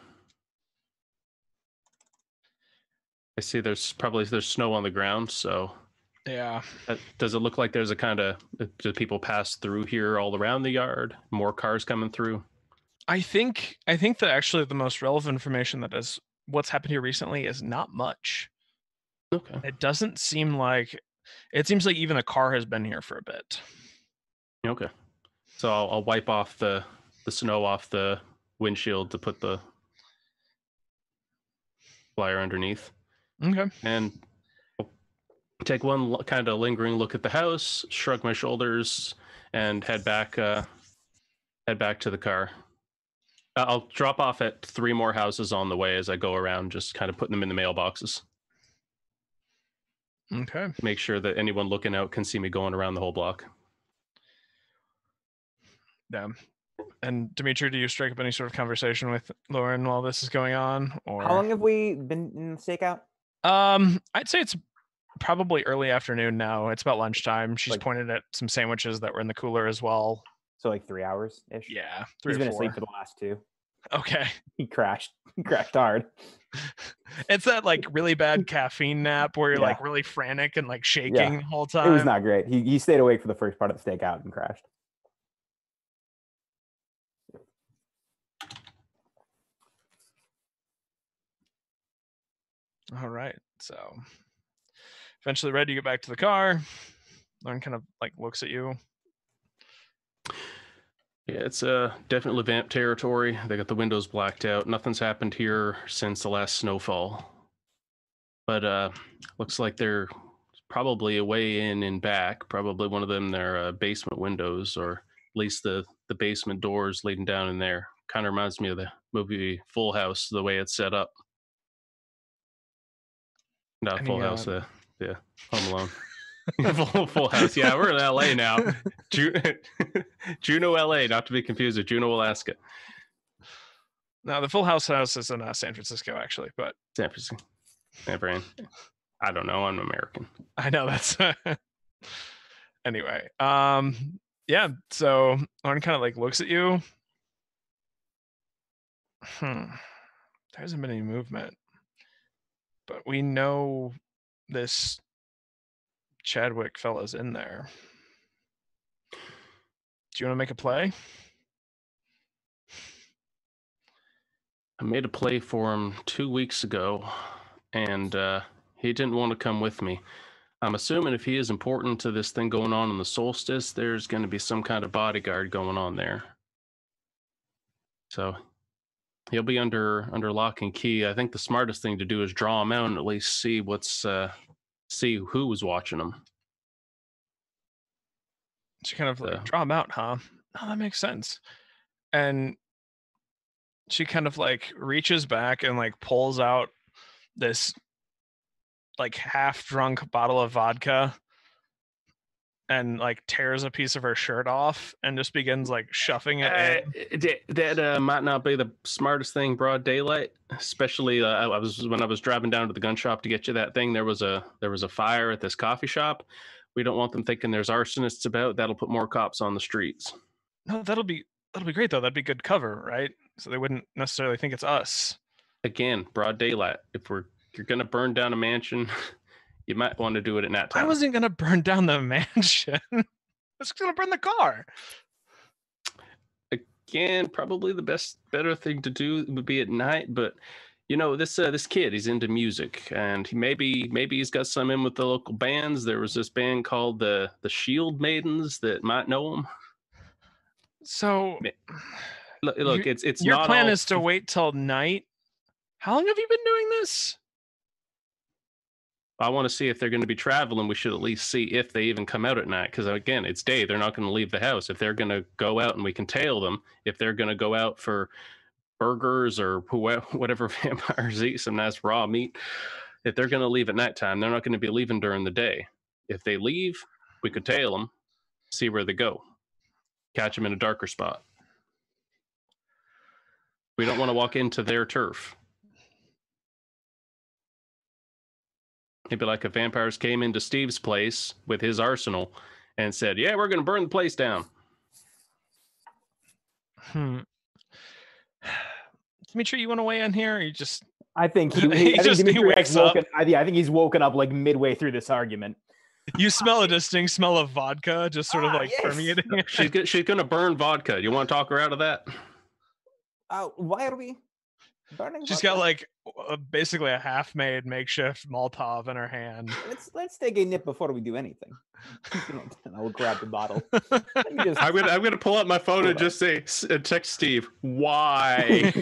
I see there's snow on the ground, so Yeah. Does it look like there's a kind of, do people pass through here all around the yard? More cars coming through? I think that actually the most relevant information that is what's happened here recently is not much. Okay. It doesn't seem like it seems like even a car has been here for a bit. Okay. So I'll wipe off the snow off the windshield to put the flyer underneath. Okay. And I'll take one kind of lingering look at the house, shrug my shoulders, and head back to the car. I'll drop off at 3 more houses on the way as I go around, just kind of putting them in the mailboxes. Okay. Make sure that anyone looking out can see me going around the whole block. Yeah. And Dimitri, do you strike up any sort of conversation with Lauren while this is going on? Or How long have we been in the stakeout? I'd say it's probably early afternoon now. It's about lunchtime. She's Like- pointed at some sandwiches that were in the cooler as well. So like 3 hours ish. Yeah, 3 He's or been 4. asleep for the last 2. Okay. He crashed. He crashed hard. It's that like really bad caffeine nap where you're Yeah. like really frantic and like shaking the whole time. It was not great. He stayed awake for the first part of the stakeout and crashed. All right. So eventually, Red, you get back to the car. Lauren kind of like looks at you. Yeah, it's definitely vamp territory. They got the windows blacked out. Nothing's happened here since the last snowfall. But looks like they're probably a way in and back. Probably one of them their basement windows, or at least the basement doors leading down in there. Kind of reminds me of the movie Full House, the way it's set up. Not Any, Full House, the Home Alone. Full House. Yeah, we're in LA now. Juneau, LA, not to be confused with Juneau, Alaska. Now, the Full House is in San Francisco, actually, but San Francisco. San Fran. I don't know. I'm American. I know that's anyway. Yeah. So Lauren kind of like looks at you. There hasn't been any movement, but we know this Chadwick fella's in there. Do you want to make a play? I made a play for him 2 weeks ago, and he didn't want to come with me. I'm assuming if he is important to this thing going on in the solstice, there's going to be some kind of bodyguard going on there. So he'll be under lock and key. I think the smartest thing to do is draw him out and at least see see who was watching him. She kind of like draw him out, huh? Oh, that makes sense. And she kind of like reaches back and like pulls out this like half drunk bottle of vodka and like tears a piece of her shirt off and just begins like shoving it in. That might not be the smartest thing broad daylight, especially when I was driving down to the gun shop to get you that thing. There was a fire at this coffee shop. We don't want them thinking there's arsonists about. That'll put more cops on the streets. No, that'll be great though. That'd be good cover, right? So they wouldn't necessarily think it's us. Again, broad daylight. If you're gonna burn down a mansion, you might want to do it at night time. I wasn't gonna burn down the mansion. I was gonna burn the car. Again, probably the better thing to do would be at night, but you know, this kid, he's into music, and maybe he's got some in with the local bands. There was this band called the Shield Maidens that might know him. So look, it's your not plan all... is to wait till night. How long have you been doing this? I want to see if they're going to be traveling. We should at least see if they even come out at night, because again, it's day. They're not going to leave the house. If they're going to go out, and we can tail them. If they're going to go out for burgers or whatever vampires eat, some nice raw meat, if they're going to leave at nighttime, they're not going to be leaving during the day. If they leave, we could tail them, see where they go, catch them in a darker spot. We don't want to walk into their turf. Maybe like if vampires came into Steve's place with his arsenal and said, yeah, we're going to burn the place down. Dimitri, you want to weigh in here? Or you just... I think I think he's woken up like midway through this argument. You smell a distinct smell of vodka, just sort of like permeating. She's going to burn vodka. You want to talk her out of that? Why are we burning? She's got like basically a half-made makeshift Molotov in her hand. Let's take a nip before we do anything. And I will grab the bottle. I'm gonna pull out my phone and just say, text Steve, why?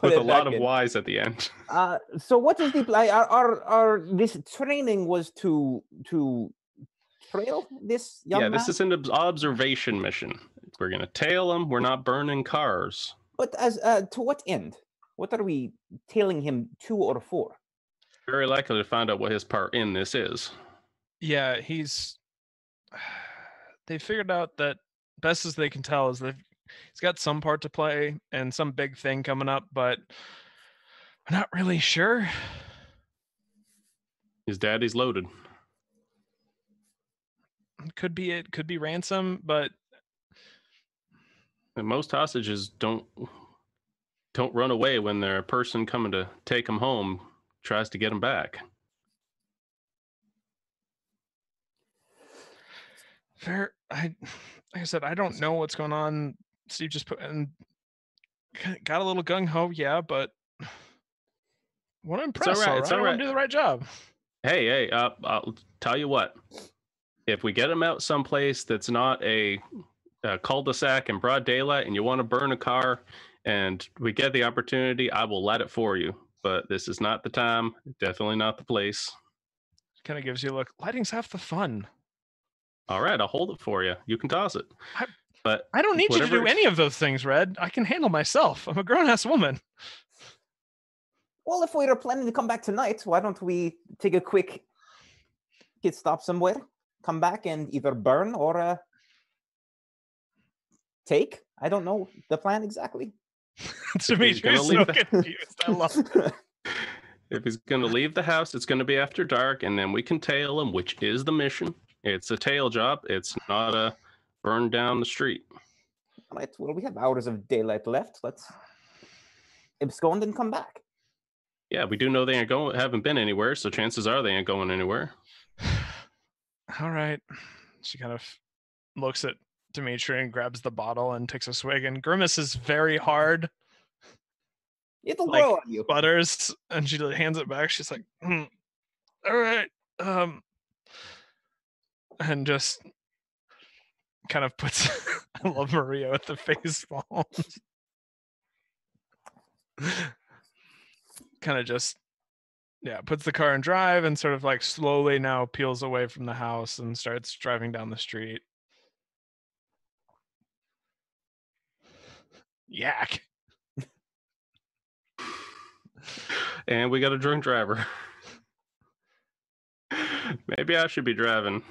With a lot of whys at the end. So what is the our this training was to trail this young man? This is an observation mission. We're gonna tail him. We're not burning cars. But as to what end? What are we tailing him to or for? Very likely to find out what his part in this is. Yeah, they figured out that best as they can tell is that he's got some part to play and some big thing coming up, but we're not really sure. His daddy's loaded. Could be it, could be ransom, but most hostages don't run away when their person coming to take them home tries to get them back. Fair. Like I said, I don't know what's going on. Steve just got a little gung ho, yeah, but want to impress. It's all right. It's all right. I want to do the right job. Hey, I'll tell you what. If we get them out someplace that's not a cul-de-sac in broad daylight, and you want to burn a car, and we get the opportunity, I will let it for you. But this is not the time. Definitely not the place. Kind of gives you a look. Lighting's half the fun. All right, I'll hold it for you. You can toss it. But I don't need you to do any of those things, Red. I can handle myself. I'm a grown-ass woman. Well, if we're planning to come back tonight, why don't we take a quick pit stop somewhere, come back and either burn or take? I don't know the plan exactly. Dimitri's so confused. I love it. If he's going to leave the house, it's going to be after dark, and then we can tail him, which is the mission. It's a tail job. It's not a burn down the street. All right. Well, we have hours of daylight left. Let's abscond and come back. Yeah, we do know they haven't been anywhere, so chances are they ain't going anywhere. All right. She kind of looks at Dimitri and grabs the bottle and takes a swig and grimaces very hard. It'll grow on you. Butters, and she hands it back. She's like, all right. And just kind of puts I love Maria with the face palm. Kind of just puts the car in drive and sort of like slowly now peels away from the house and starts driving down the street. Yak. And we got a drunk driver. Maybe I should be driving.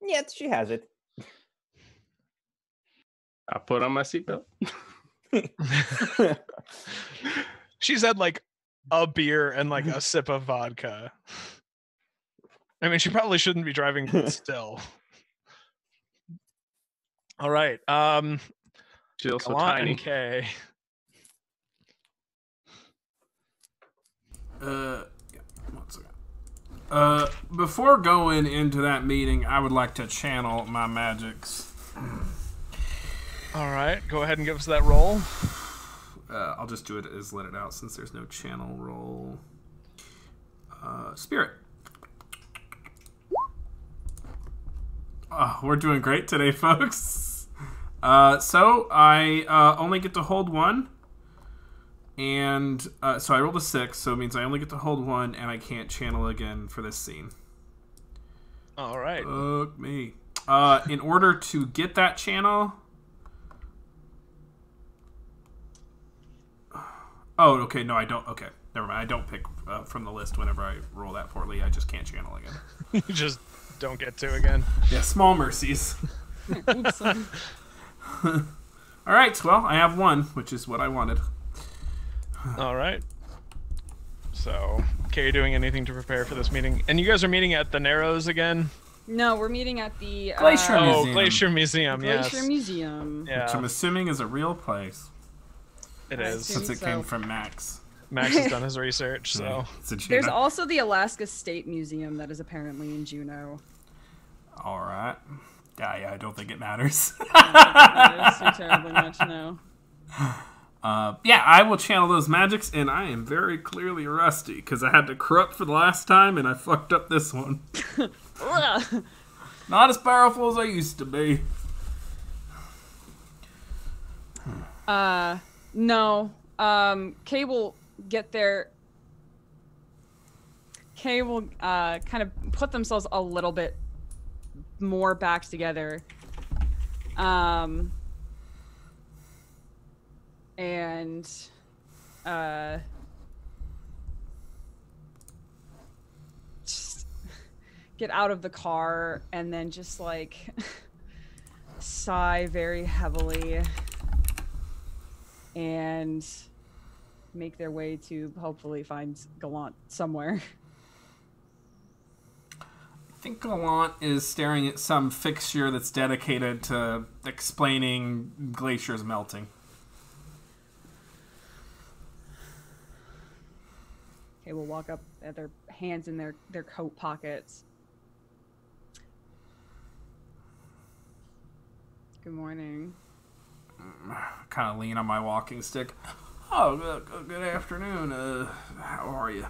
Yet she has it. I put on my seatbelt. She's had like a beer and like a sip of vodka. I mean, she probably shouldn't be driving still. All right. She's also Gallant tiny. and Kay. Yeah, 1 second. Before going into that meeting, I would like to channel my magics. All right. Go ahead and give us that roll. I'll just do it as let it out since there's no channel roll. Spirit. Oh, we're doing great today, folks. So I only get to hold 1. And so I rolled a 6, so it means I only get to hold 1, and I can't channel again for this scene. All right. Fuck me. In order to get that channel... Oh, okay, no, I don't. Okay, never mind. I don't pick from the list whenever I roll that poorly. I just can't channel again. You just don't get to again. Yeah, small mercies. Oops. All right, well, I have 1, which is what I wanted. All right. So, Kay, you doing anything to prepare for this meeting? And you guys are meeting at the Narrows again? No, we're meeting at the Glacier Oh, Museum. Glacier Museum, yes. Glacier Museum. Yeah, Which I'm assuming is a real place. it I is. assume Since it so. came from Max. Max has done his research, so. It's a There's Gina. also the Alaska State Museum that is apparently in Juneau. All right. Yeah, I don't think it matters. That is too terribly much, no. Yeah, I will channel those magics, and I am very clearly rusty, because I had to corrupt for the last time, and I fucked up this one. Ugh. Not as powerful as I used to be. No. Kay will get there. Kay will kind of put themselves a little bit more back together. And just get out of the car and then just like sigh very heavily and make their way to hopefully find Gallant somewhere. I think Gallant is staring at some fixture that's dedicated to explaining glaciers melting. Okay, we'll walk up at their hands in their coat pockets. Good morning. Kind of lean on my walking stick. Oh, good afternoon. How are you?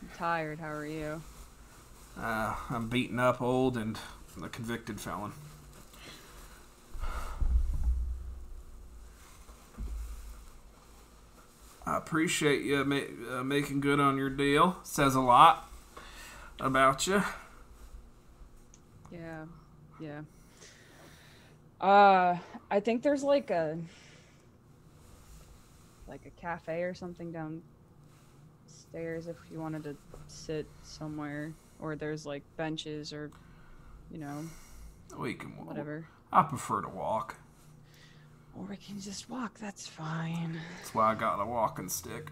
I'm tired. How are you? I'm beaten up, old, and a convicted felon. I appreciate you making good on your deal. Says a lot about you. Yeah. Yeah. I think there's like a cafe or something downstairs if you wanted to sit somewhere, or there's like benches or, you know, We can walk. whatever. I prefer to walk. Or we can just walk. That's fine. That's why I got a walking stick.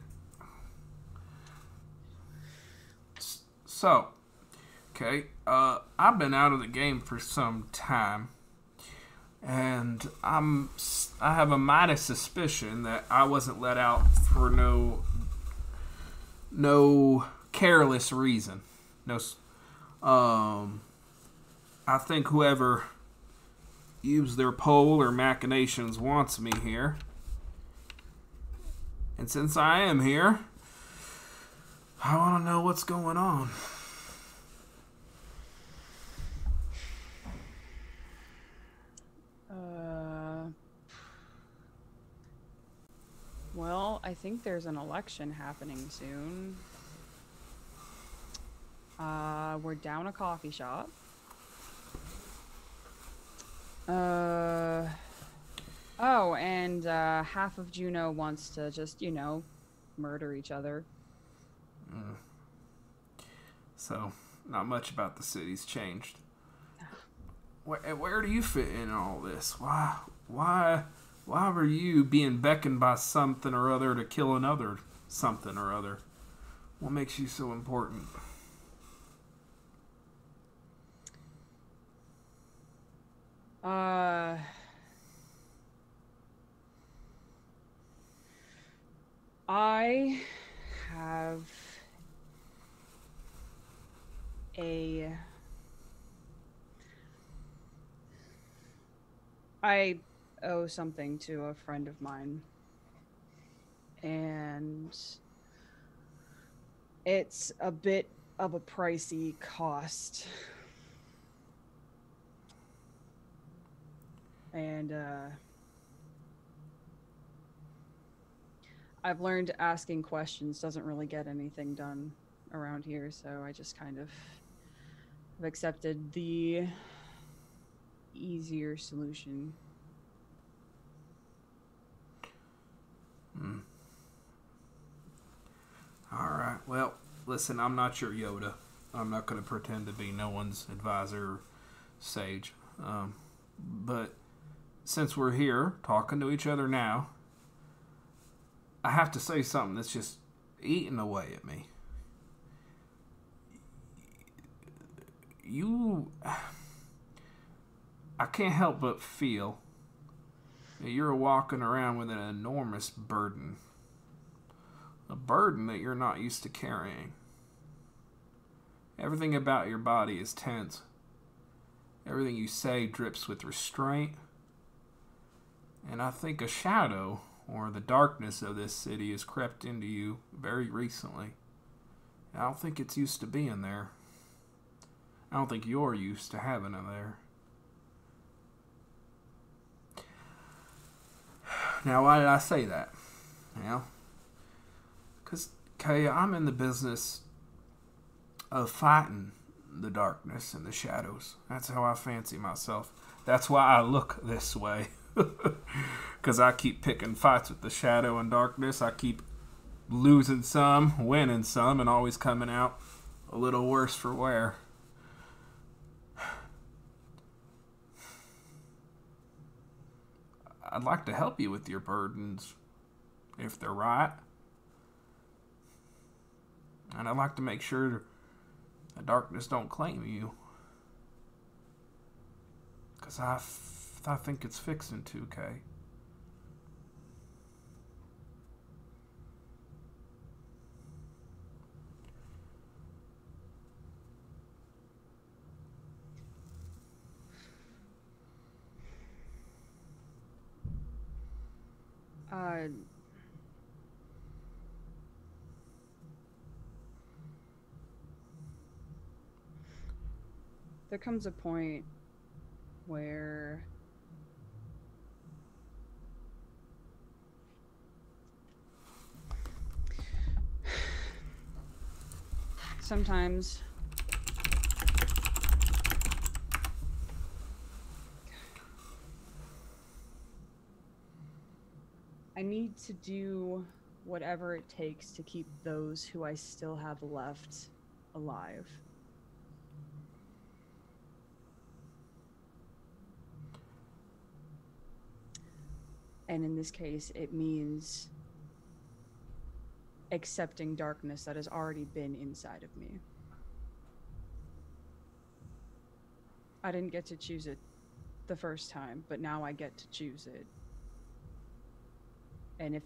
So, okay, I've been out of the game for some time, and I have a mighty suspicion that I wasn't let out for no careless reason. I think whoever used their pole or machinations wants me here. And since I am here, I want to know what's going on. Well, I think there's an election happening soon. We're down a coffee shop. Oh, and half of Juneau wants to just, you know, murder each other. So, not much about the city's changed. Where do you fit in all this? Why were you being beckoned by something or other to kill another something or other? What makes you so important? I have I owe something to a friend of mine, and it's a bit of a pricey cost. And I've learned asking questions doesn't really get anything done around here, so I just kind of have accepted the easier solution. Alright, well, listen, I'm not your Yoda. I'm not going to pretend to be no one's advisor or sage. But since we're here talking to each other now, I have to say something that's just eating away at me. I can't help but feel that you're walking around with an enormous burden. A burden that you're not used to carrying. Everything about your body is tense. Everything you say drips with restraint. And I think a shadow, or the darkness of this city, has crept into you very recently. I don't think it's used to being there. I don't think you're used to having it there. Now, why did I say that? Well, because, Kay, I'm in the business of fighting the darkness and the shadows. That's how I fancy myself. That's why I look this way. Because I keep picking fights with the shadow and darkness. I keep losing some, winning some, and always coming out a little worse for wear. I'd like to help you with your burdens, if they're right. And I'd like to make sure the darkness don't claim you. Because I think it's fixing to, Kay. There comes a point where sometimes I need to do whatever it takes to keep those who I still have left alive. And in this case, it means accepting darkness that has already been inside of me. I didn't get to choose it the first time, but now I get to choose it. And if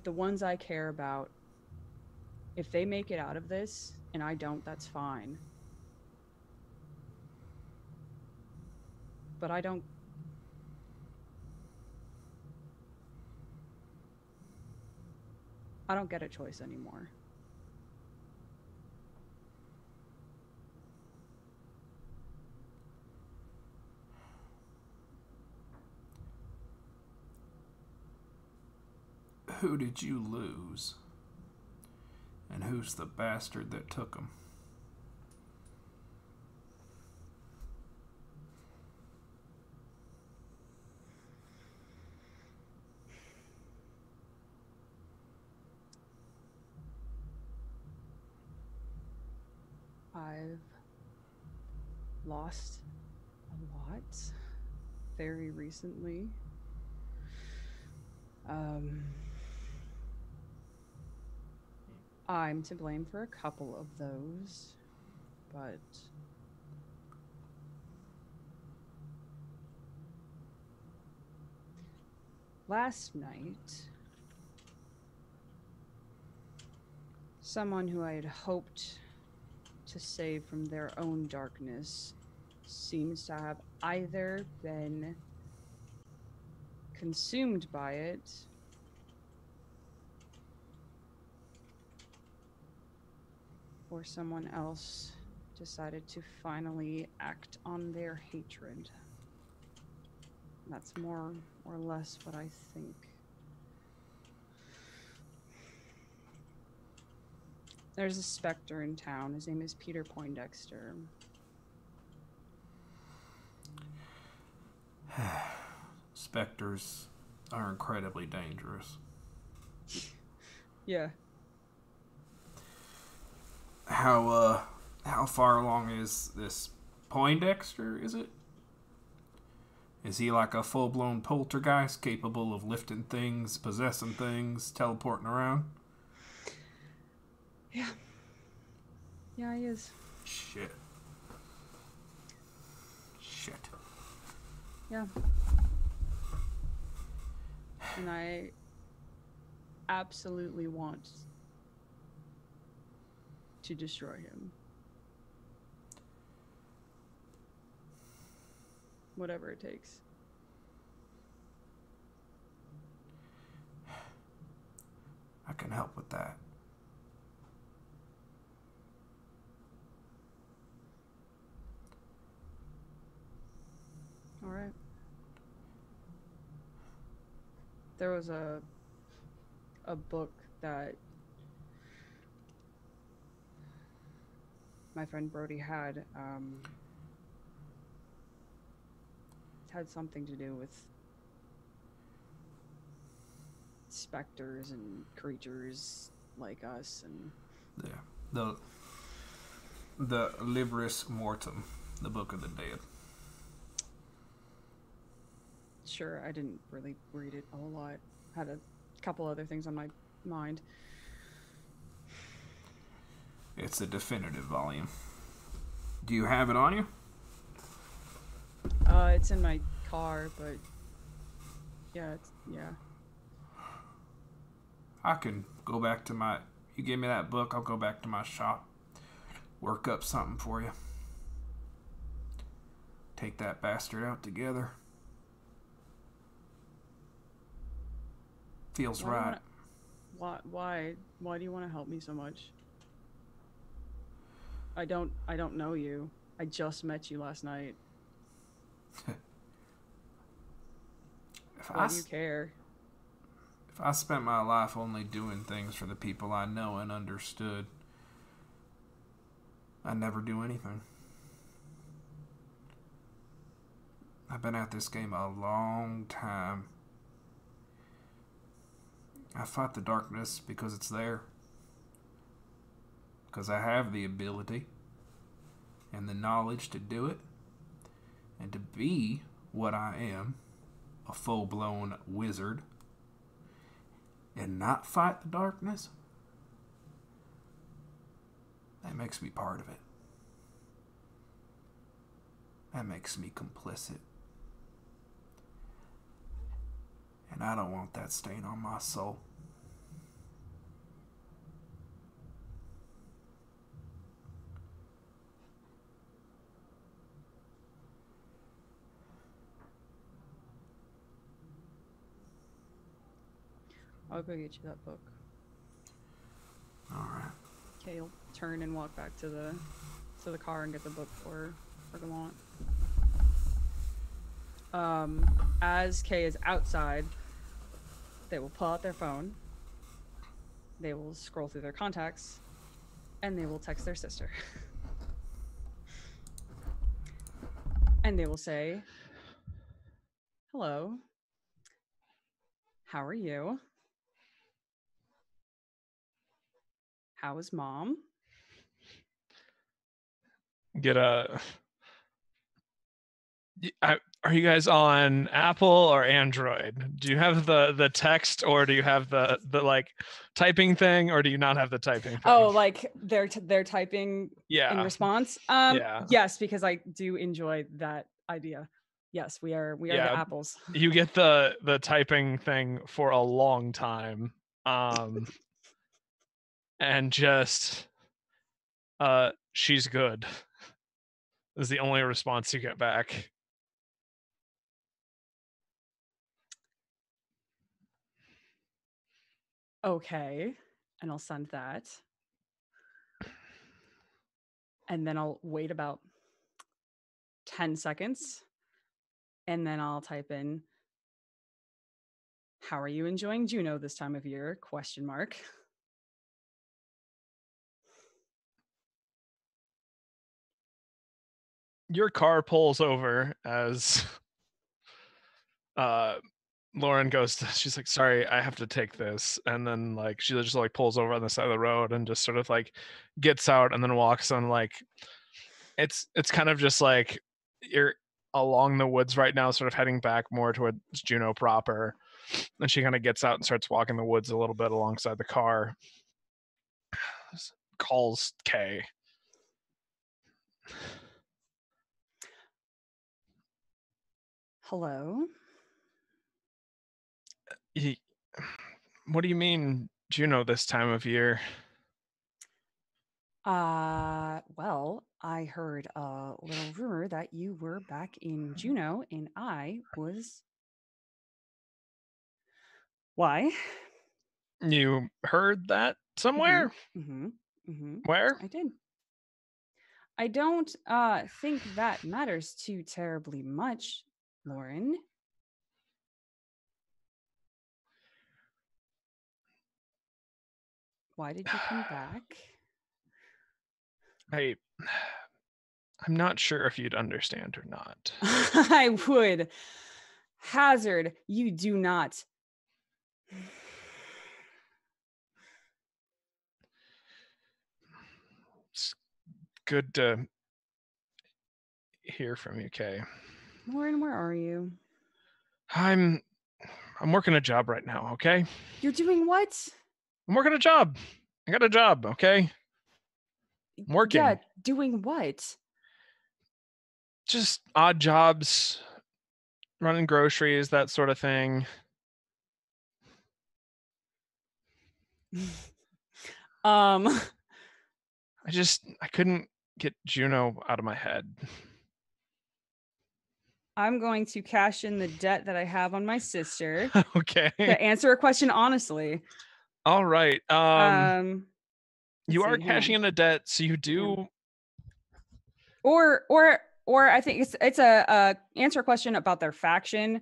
the ones I care about, if they make it out of this and I don't, that's fine. But I don't get a choice anymore. Who did you lose? And who's the bastard that took him? lost a lot very recently. I'm to blame for a couple of those, but last night, someone who I had hoped to save from their own darkness seems to have either been consumed by it or someone else decided to finally act on their hatred. That's more or less what I think. There's a specter in town. His name is Peter Poindexter. Specters are incredibly dangerous. Yeah. How far along is this Poindexter, is it? Is he like a full-blown poltergeist capable of lifting things, possessing things, teleporting around? Yeah. Yeah, he is. Shit. Yeah. And I absolutely want to destroy him. Whatever it takes. I can help with that. All right. There was a book that my friend Brody had. It had something to do with specters and creatures like us, and Yeah. The Libris Mortem, the Book of the Dead. sure, I didn't really read it a whole lot. Had a couple other things on my mind. It's a definitive volume. Do you have it on you? It's in my car, but yeah, yeah. I can go back to my... You give me that book, I'll go back to my shop. Work up something for you. Take that bastard out together. Feels right. Why do you want to help me so much? I don't know you. I just met you last night. Why do you care? If I spent my life only doing things for the people I know and understood, I'd never do anything. I've been at this game a long time. I fought the darkness because it's there. Because I have the ability and the knowledge to do it. And to be what I am, a full-blown wizard, and not fight the darkness, that makes me part of it. That makes me complicit. And I don't want that stain on my soul. I'll go get you that book. All right. Okay, you'll turn and walk back to the car and get the book for Gallant. As Kay is outside, they will pull out their phone. They will scroll through their contacts, and they will text their sister. And they will say, "Hello. How are you? How is mom?" Get a Are you guys on Apple or Android? Do you have the text, or do you have the like typing thing, or do you not have the typing thing? Oh, like they're typing in response. Yeah. Yes, because I do enjoy that idea. Yes, we are the apples. You get the typing thing for a long time, and just she's good is the only response you get back. Okay, and I'll send that. And then I'll wait about 10 seconds. And then I'll type in, how are you enjoying Juneau this time of year? Question mark. Your car pulls over as Lauren goes to, she's like, sorry, I have to take this. And then like she just like pulls over on the side of the road and just sort of like gets out and then walks on. Like it's kind of just like you're along the woods right now, sort of heading back more towards Juneau proper. And she kind of gets out and starts walking the woods a little bit alongside the car. Calls Kay. Hello? What do you mean Juneau this time of year? Well, I heard a little rumor that you were back in Juneau, and I was. Why? You heard that somewhere? Where? I did. I don't think that matters too terribly much, Lauren. Why did you come back? I'm not sure if you'd understand or not. I would hazard you do not. It's good to hear from you, Kay. Lauren, where are you? I'm working a job right now, okay? You're doing what? I'm working a job. I got a job, okay? I'm working. Yeah, doing what? Just odd jobs, running groceries, that sort of thing. I couldn't get Juneau out of my head. I'm going to cash in the debt that I have on my sister. Okay. To answer a question honestly. All right. You are see, cashing in a debt, so you do. Or I think it's a answer a question about their faction.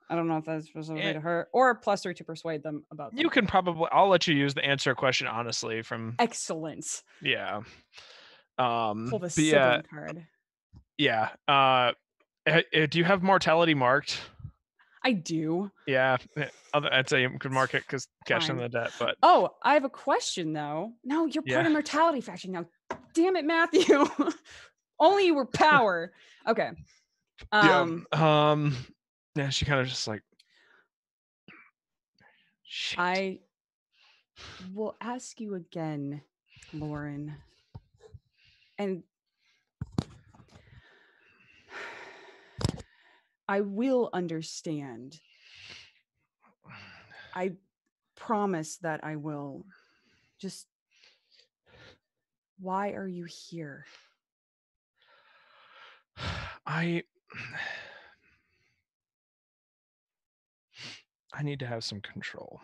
I don't know if that's supposed to be to her, or +3 to persuade them about. You can probably. I'll let you use the answer a question honestly from. Excellent. Yeah. Pull the sibling card. Yeah. Do you have mortality marked? I do. Yeah, I'd say you could mark it because cash in the debt. But I have a question though. No, you're part of mortality faction now. Damn it, Matthew. Only you were power. Okay. Yeah. She kind of just like. Shit. I will ask you again, Lauren, and I will understand. I promise that I will. Just, why are you here? I need to have some control.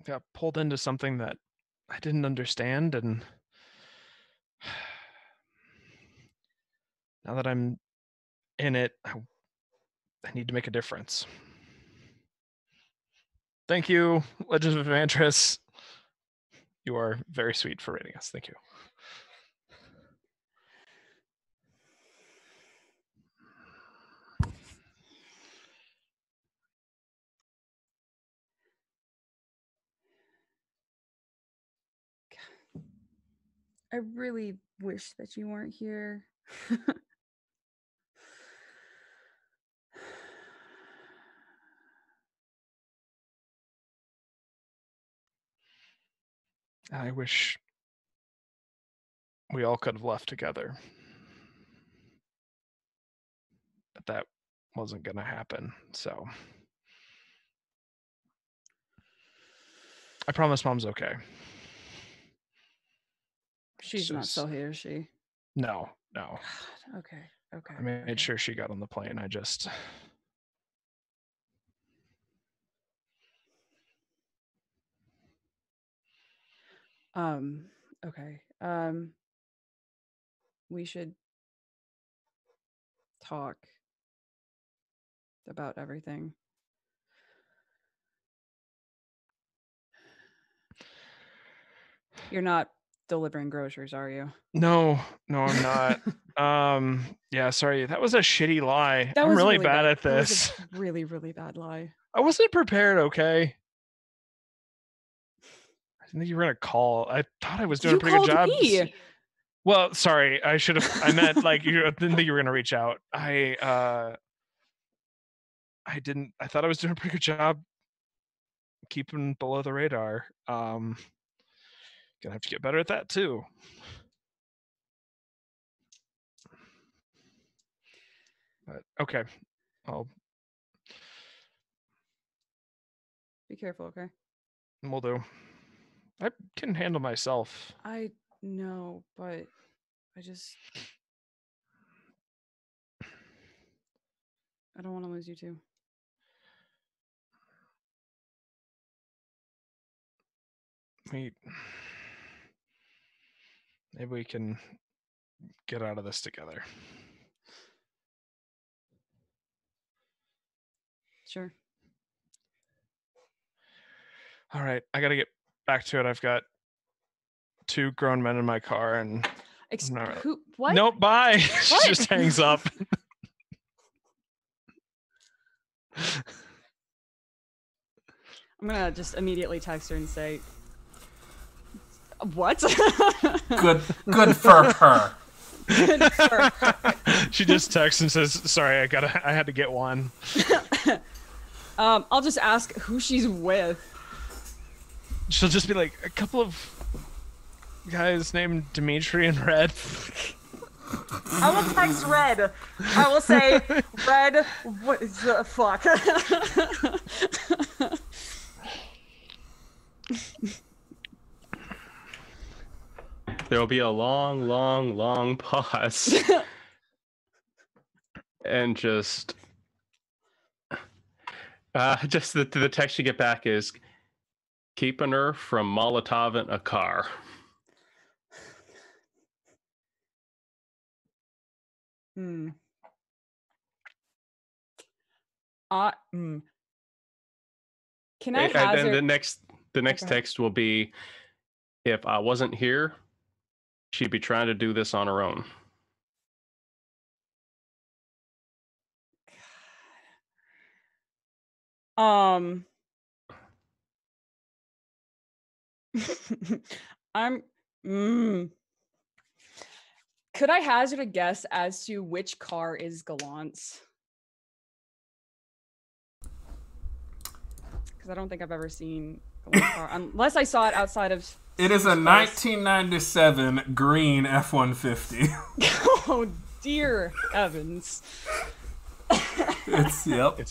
Got pulled into something that I didn't understand, and now that I'm in it, I need to make a difference. Thank you, Legends of Advantris. You are very sweet for rating us. Thank you. I really wish that you weren't here. I wish we all could have left together. But that wasn't going to happen, so. I promise Mom's okay. She's not still here, is she? No. God, okay. I made sure she got on the plane. I just... Okay. We should talk about everything. You're not delivering groceries, are you? No, I'm not. Yeah, sorry. That was a shitty lie. I'm really bad at this. That was a really, really bad lie. I wasn't prepared, okay? I didn't think you were gonna call. I thought I was doing a pretty good job. Me. Well, sorry. I meant like I didn't think you were gonna reach out. I didn't. I thought I was doing a pretty good job keeping below the radar. Gonna have to get better at that too. But okay, I'll Be careful, okay? Will do. I can handle myself. I know, but I don't want to lose you too. Maybe we can get out of this together. Sure. All right, I gotta get back to it. I've got 2 grown men in my car, and What? Nope, bye. She just hangs up. I'm gonna just immediately text her and say, "What?" Good for her. Good for her. She just texts and says, "Sorry, I had to get one." I'll just ask who she's with. She'll just be like, a couple of guys named Dimitri and Red. I will text Red. I will say, Red, what the fuck? There will be a long, long, long pause. And just the text you get back is keeping her from Molotoving a car. Can I hazard? And then the next text will be, if I wasn't here, she'd be trying to do this on her own. Could I hazard a guess as to which car is Gallant's? Because I don't think I've ever seen Gallant's car, unless I saw it outside of. It is a 1997 green F-150. Oh dear Evans! It's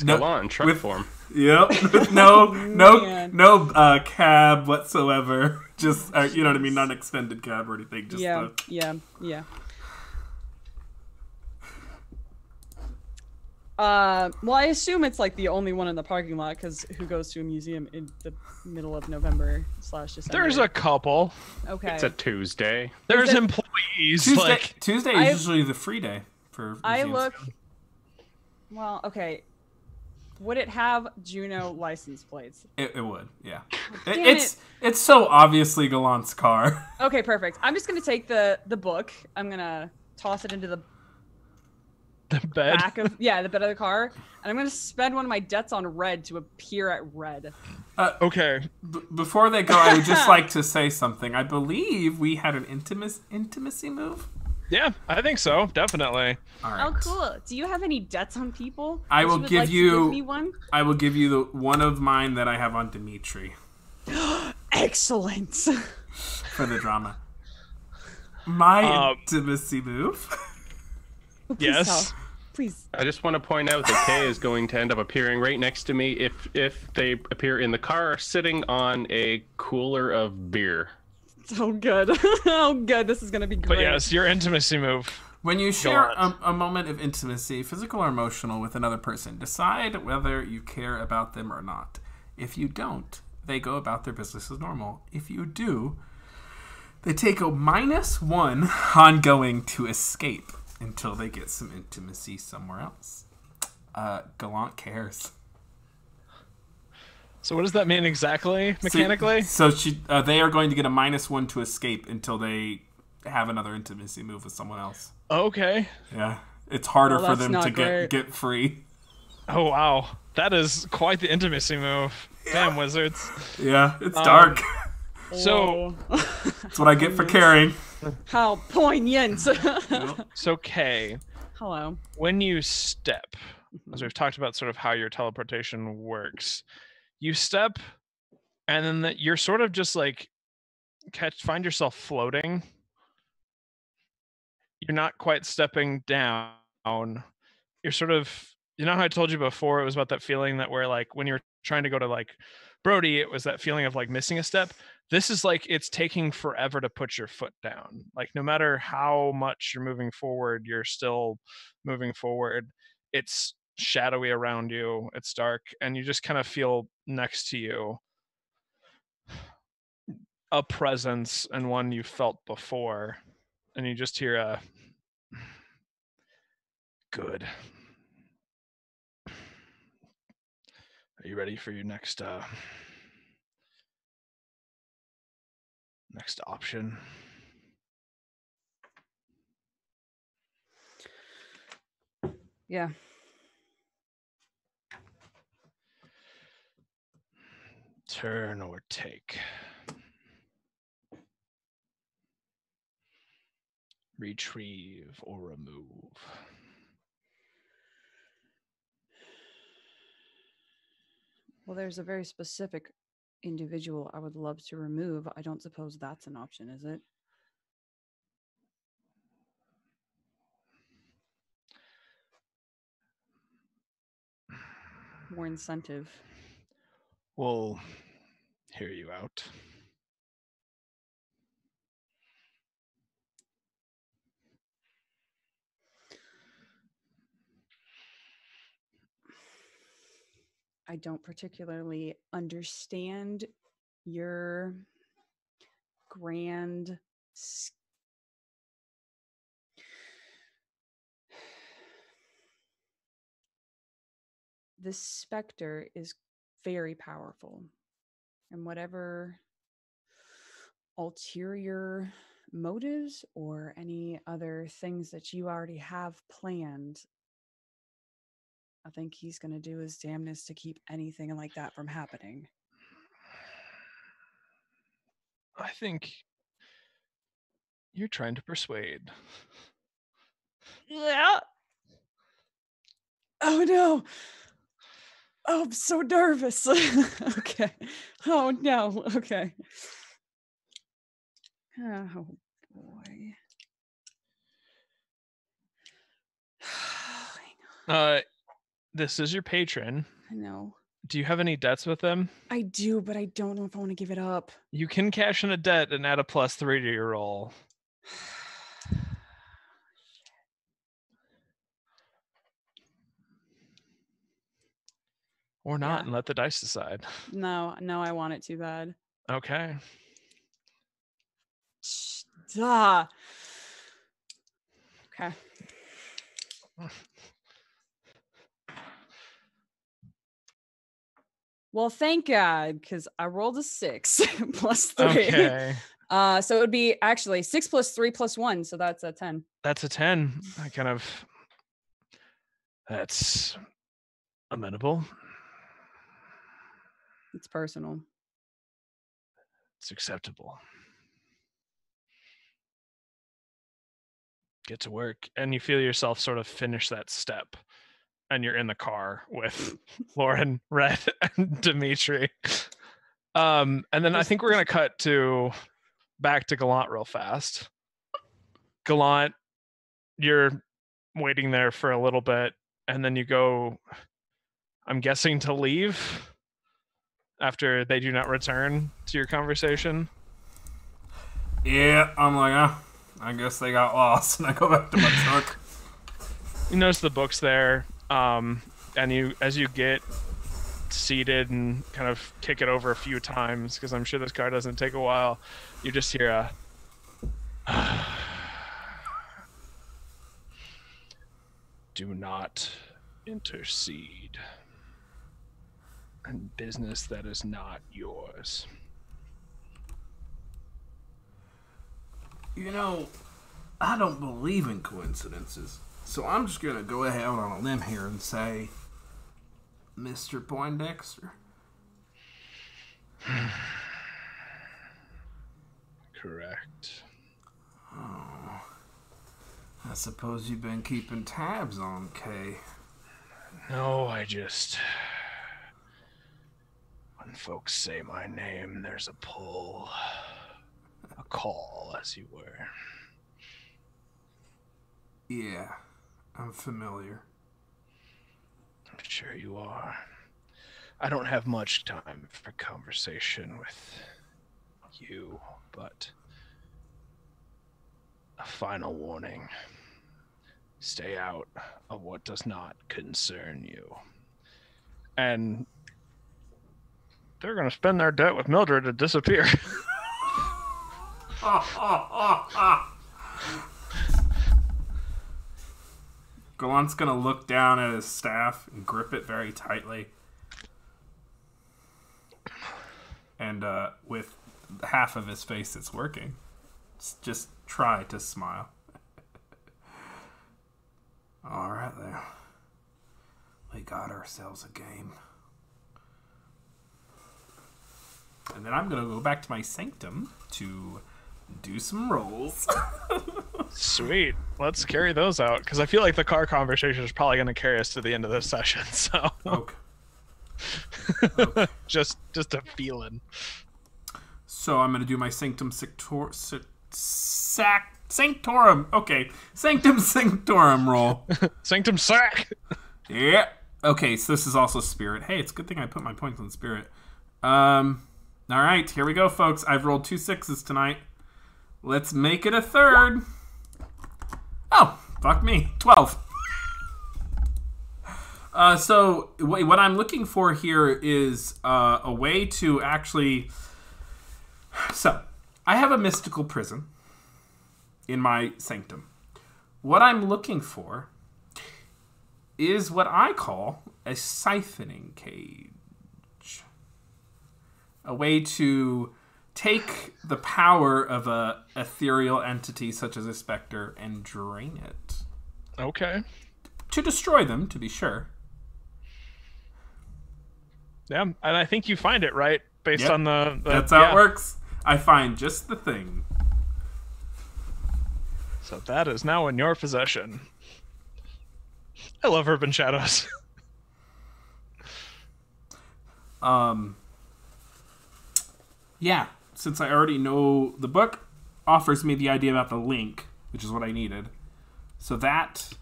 Gallant in truck form. Yep. No cab whatsoever. Just you know what I mean, not an extended cab or anything. Just yeah. Well, I assume it's like the only one in the parking lot, because who goes to a museum in the middle of November/December? There's a couple. Okay. It's a Tuesday. There's employees. Tuesday is usually the free day for museums. Well, okay. Would it have Juneau license plates? It would, yeah. It's so obviously Gallant's car. Okay, perfect. I'm just gonna take the book. I'm gonna toss it into the bed. back of the bed of the car, and I'm gonna spend one of my debts on Red to appear at Red. Okay. Before they go, I would just like to say something. I believe we had an intimacy move. Yeah, I think so. Definitely. All right. Oh, cool. Do you have any debts on people? I that will you would give like to you. give me one. I will give you the one of mine that I have on Dimitri Excellent. for the drama. My intimacy move. Please Yes. tell. Please. I just want to point out that Kay is going to end up appearing right next to me if they appear in the car sitting on a cooler of beer. Oh, good. Oh, good. This is going to be great. But yes, your intimacy move. When you share a moment of intimacy, physical or emotional, with another person, decide whether you care about them or not. If you don't, they go about their business as normal. If you do, they take a -1 ongoing to escape until they get some intimacy somewhere else. Gallant cares. So what does that mean exactly, mechanically? So they are going to get a -1 to escape until they have another intimacy move with someone else. Okay. Yeah, it's harder for that's them not to great. get free. Oh, wow. That is quite the intimacy move. Damn, wizards. Yeah, it's dark. So, That's what I get for caring. How poignant. so Kay, Hello. when you step, as we've talked about sort of how your teleportation works, you step and then you're sort of just like find yourself floating. You're not quite stepping down. You're sort of, you know how I told you before, it was about that feeling that where like when you're trying to go to like Brody, it was that feeling of like missing a step. This is like it's taking forever to put your foot down. Like no matter how much you're moving forward, you're still moving forward. It's shadowy around you, it's dark, and you just kind of feel next to you a presence and one you felt before, and you just hear a good. Are you ready for your next option? Yeah. Turn or take. Retrieve or remove. Well, there's a very specific individual I would love to remove. I don't suppose that's an option, is it? More incentive. We'll hear you out. I don't particularly understand your grand this specter is very powerful, and whatever ulterior motives or any other things that you already have planned, I think he's going to do his damnedest to keep anything like that from happening. I think you're trying to persuade. Yeah. Oh no. Oh, I'm so nervous. Okay. Oh no. Okay. Oh boy. This is your patron. I know. Do you have any debts with them? I do, but I don't know if I want to give it up. You can cash in a debt and add a +3 to your roll. Or not, Yeah. and let the dice decide. No, I want it too bad. Okay. Duh. Okay. Well, thank God, because I rolled a 6 +3. Okay. So it would be actually 6 + 3 + 1, so that's a 10. That's a 10. That's amenable. It's personal. It's acceptable. Get to work, and you feel yourself sort of finish that step, and you're in the car with Lauren, Red, and Dimitri. And then I think we're gonna cut back to Gallant real fast. Gallant, you're waiting there for a little bit, and then you go, I'm guessing, to leave after they do not return to your conversation. Yeah, I'm like, I guess they got lost, and I go back to my truck. You notice the book's there, and as you get seated and kind of kick it over a few times, because I'm sure this car doesn't take a while, you just hear a do not intercede in business that is not yours. You know, I don't believe in coincidences, so I'm just going to go ahead on a limb here and say, Mr. Poindexter. Correct. Oh, I suppose you've been keeping tabs on Kay. No, when folks say my name, there's a pull. A call, as you were. Yeah, I'm familiar. I'm sure you are. I don't have much time for conversation with you, but a final warning. Stay out of what does not concern you. And they're going to spend their debt with Mildred to disappear. Gallant's gonna look down at his staff and grip it very tightly. And with half of his face that's working, just try to smile. Alright there. We got ourselves a game. And then I'm gonna go back to my sanctum to do some rolls. Sweet. Let's carry those out, because I feel like the car conversation is probably going to carry us to the end of this session. So, Okay. just a feeling. So I'm going to do my Sanctum Sanctorum. Okay, Sanctum Sanctorum roll. Sanctum sack. Yeah. Okay, so this is also Spirit. Hey, it's a good thing I put my points on Spirit. All right, here we go, folks. I've rolled 2 6s tonight. Let's make it a third. Oh, fuck me. 12. So what I'm looking for here is a way to actually... So, I have a mystical prison in my sanctum. What I'm looking for is what I call a siphoning cage. A way to take the power of a ethereal entity such as a specter and drain it. Okay. To destroy them, to be sure. Yeah, and I think you find it, right? Based on the That's how it works. I find just the thing. So that is now in your possession. I love Urban Shadows. Yeah, since I already know the book, offers me the idea about the link, which is what I needed. So that...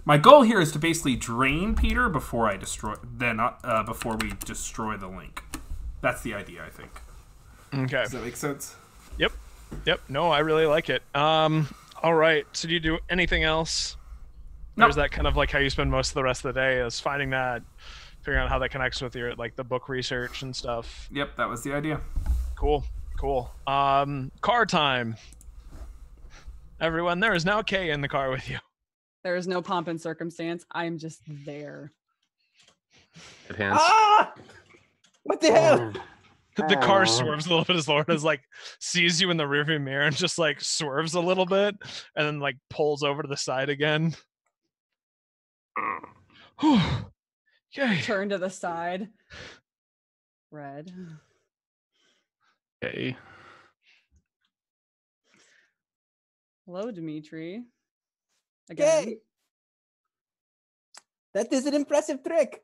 My goal here is to basically drain Peter before I destroy... before we destroy the link. That's the idea, I think. Okay. Does that make sense? Yep. No, I really like it. All right. So do you do anything else? No. Or is that kind of like how you spend most of the rest of the day, is finding that, figuring out how that connects with your, like, the book research and stuff? Yep, that was the idea. Cool. Car time. Everyone, there is now Kay in the car with you. There is no pomp and circumstance. I'm just there. Good hands. Ah! What the hell? The car swerves a little bit as Lauren is like sees you in the rearview mirror and just like swerves a little bit and then like pulls over to the side again. Yay. Turn to the side. Red. Okay. Hello, Dimitri. Yay! Again. That is an impressive trick.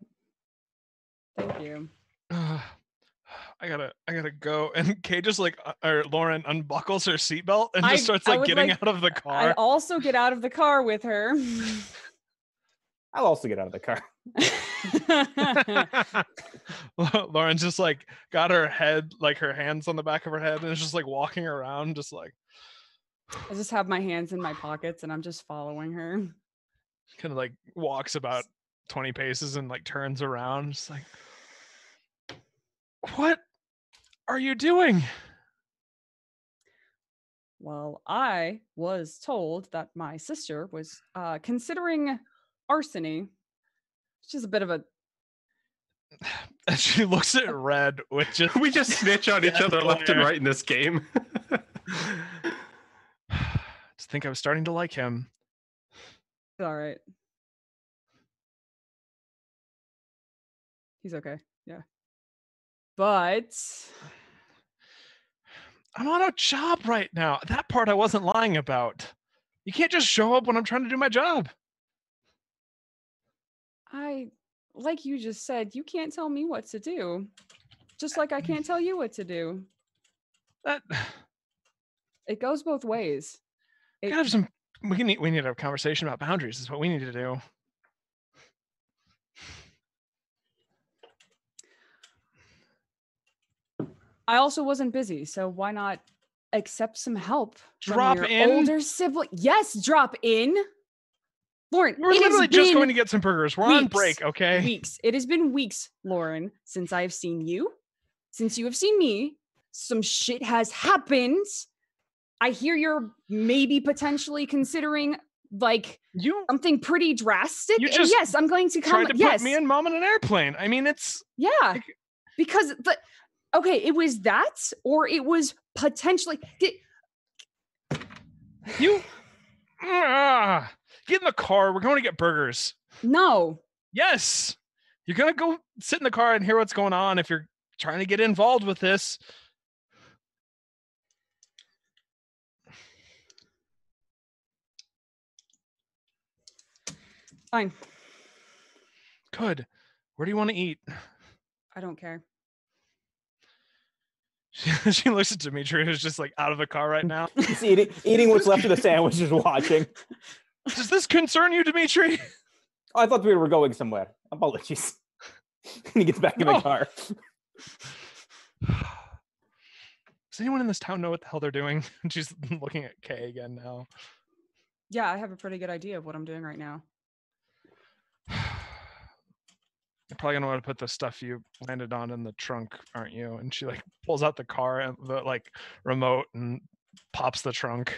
Thank you. I gotta go. And Kay just like, or Lauren unbuckles her seatbelt and I- just starts I like would getting like- out of the I car. also get out of the car with her. I'll also get out of the car. Lauren's just like got her head, like her hands on the back of her head, and is just like walking around, just like I just have my hands in my pockets and I'm just following her. kind of like walks about 20 paces and like turns around, just like, what are you doing? Well, I was told that my sister was considering arsony, which is a bit of a And she looks at Red, which is We just snitch on each other left and right in this game. just think I was starting to like him. all right. He's okay. Yeah. But I'm on a job right now. That part I wasn't lying about. You can't just show up when I'm trying to do my job. like you just said, you can't tell me what to do. Just like I can't tell you what to do. That It goes both ways. gotta have some. We need to have a conversation about boundaries. Is what we need to do. I also wasn't busy, so why not accept some help from Drop your in? older sibling? Yes, drop in. Lauren, We're it has literally just been going to get some burgers. We're on weeks, break, okay? Weeks. It has been weeks, Lauren, since I have seen you, since you have seen me. Some shit has happened. I hear you're maybe potentially considering like You something pretty drastic. You And just yes, I'm going to come. tried to Yes, put me and Mom on an airplane. I mean, it's yeah, because okay, it was that, or it was potentially. you. Get in the car. We're going to get burgers. No, Yes, you're gonna go sit in the car and hear what's going on if you're trying to get involved with this. fine. Good. Where do you want to eat? I don't care. She looks at Dimitri, who's just like out of the car right now. He's eating what's left of the sandwich, just watching. Does this concern you, Dimitri? Oh, I thought we were going somewhere. Apologies. He gets back in No. the car. Does anyone in this town know what the hell they're doing? She's looking at Kay again now. Yeah, I have a pretty good idea of what I'm doing right now. You're probably gonna want to put the stuff you landed on in the trunk, aren't you? And she like pulls out the car and the like remote and pops the trunk.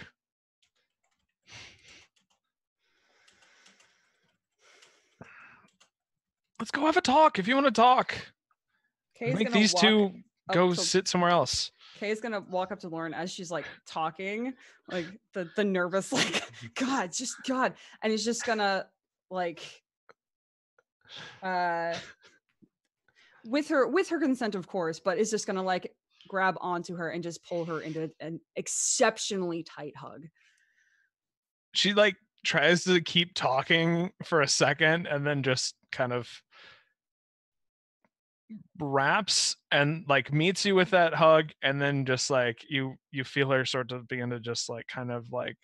Let's go have a talk if you want to talk. Kay's Make gonna these walk two up go to- sit somewhere else. Kay's gonna walk up to Lauren as she's like talking, like the nervous, like God, just God, and he's just gonna like, with her consent, of course, but is just gonna like grab onto her and just pull her into an exceptionally tight hug. She like tries to keep talking for a second and then just kind of wraps and like meets you with that hug, and then just like you feel her sort of begin to just like kind of like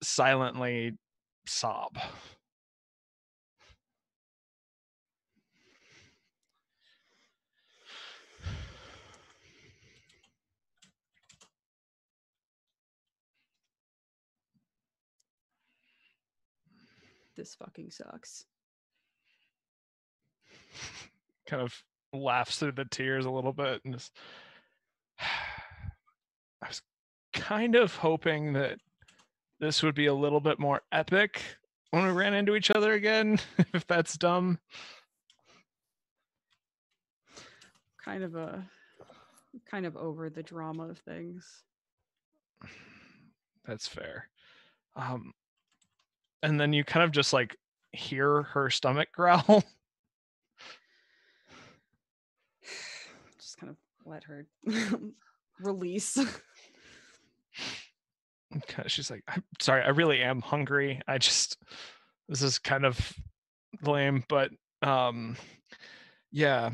silently sob. This fucking sucks. Kind of laughs through the tears a little bit and just I was kind of hoping that this would be a little bit more epic when we ran into each other again, if that's dumb. Kind of over the drama of things. That's fair. And then you kind of just like hear her stomach growl. kind of let her release. Okay, she's like, I'm sorry, I really am hungry. This is kind of lame, but yeah.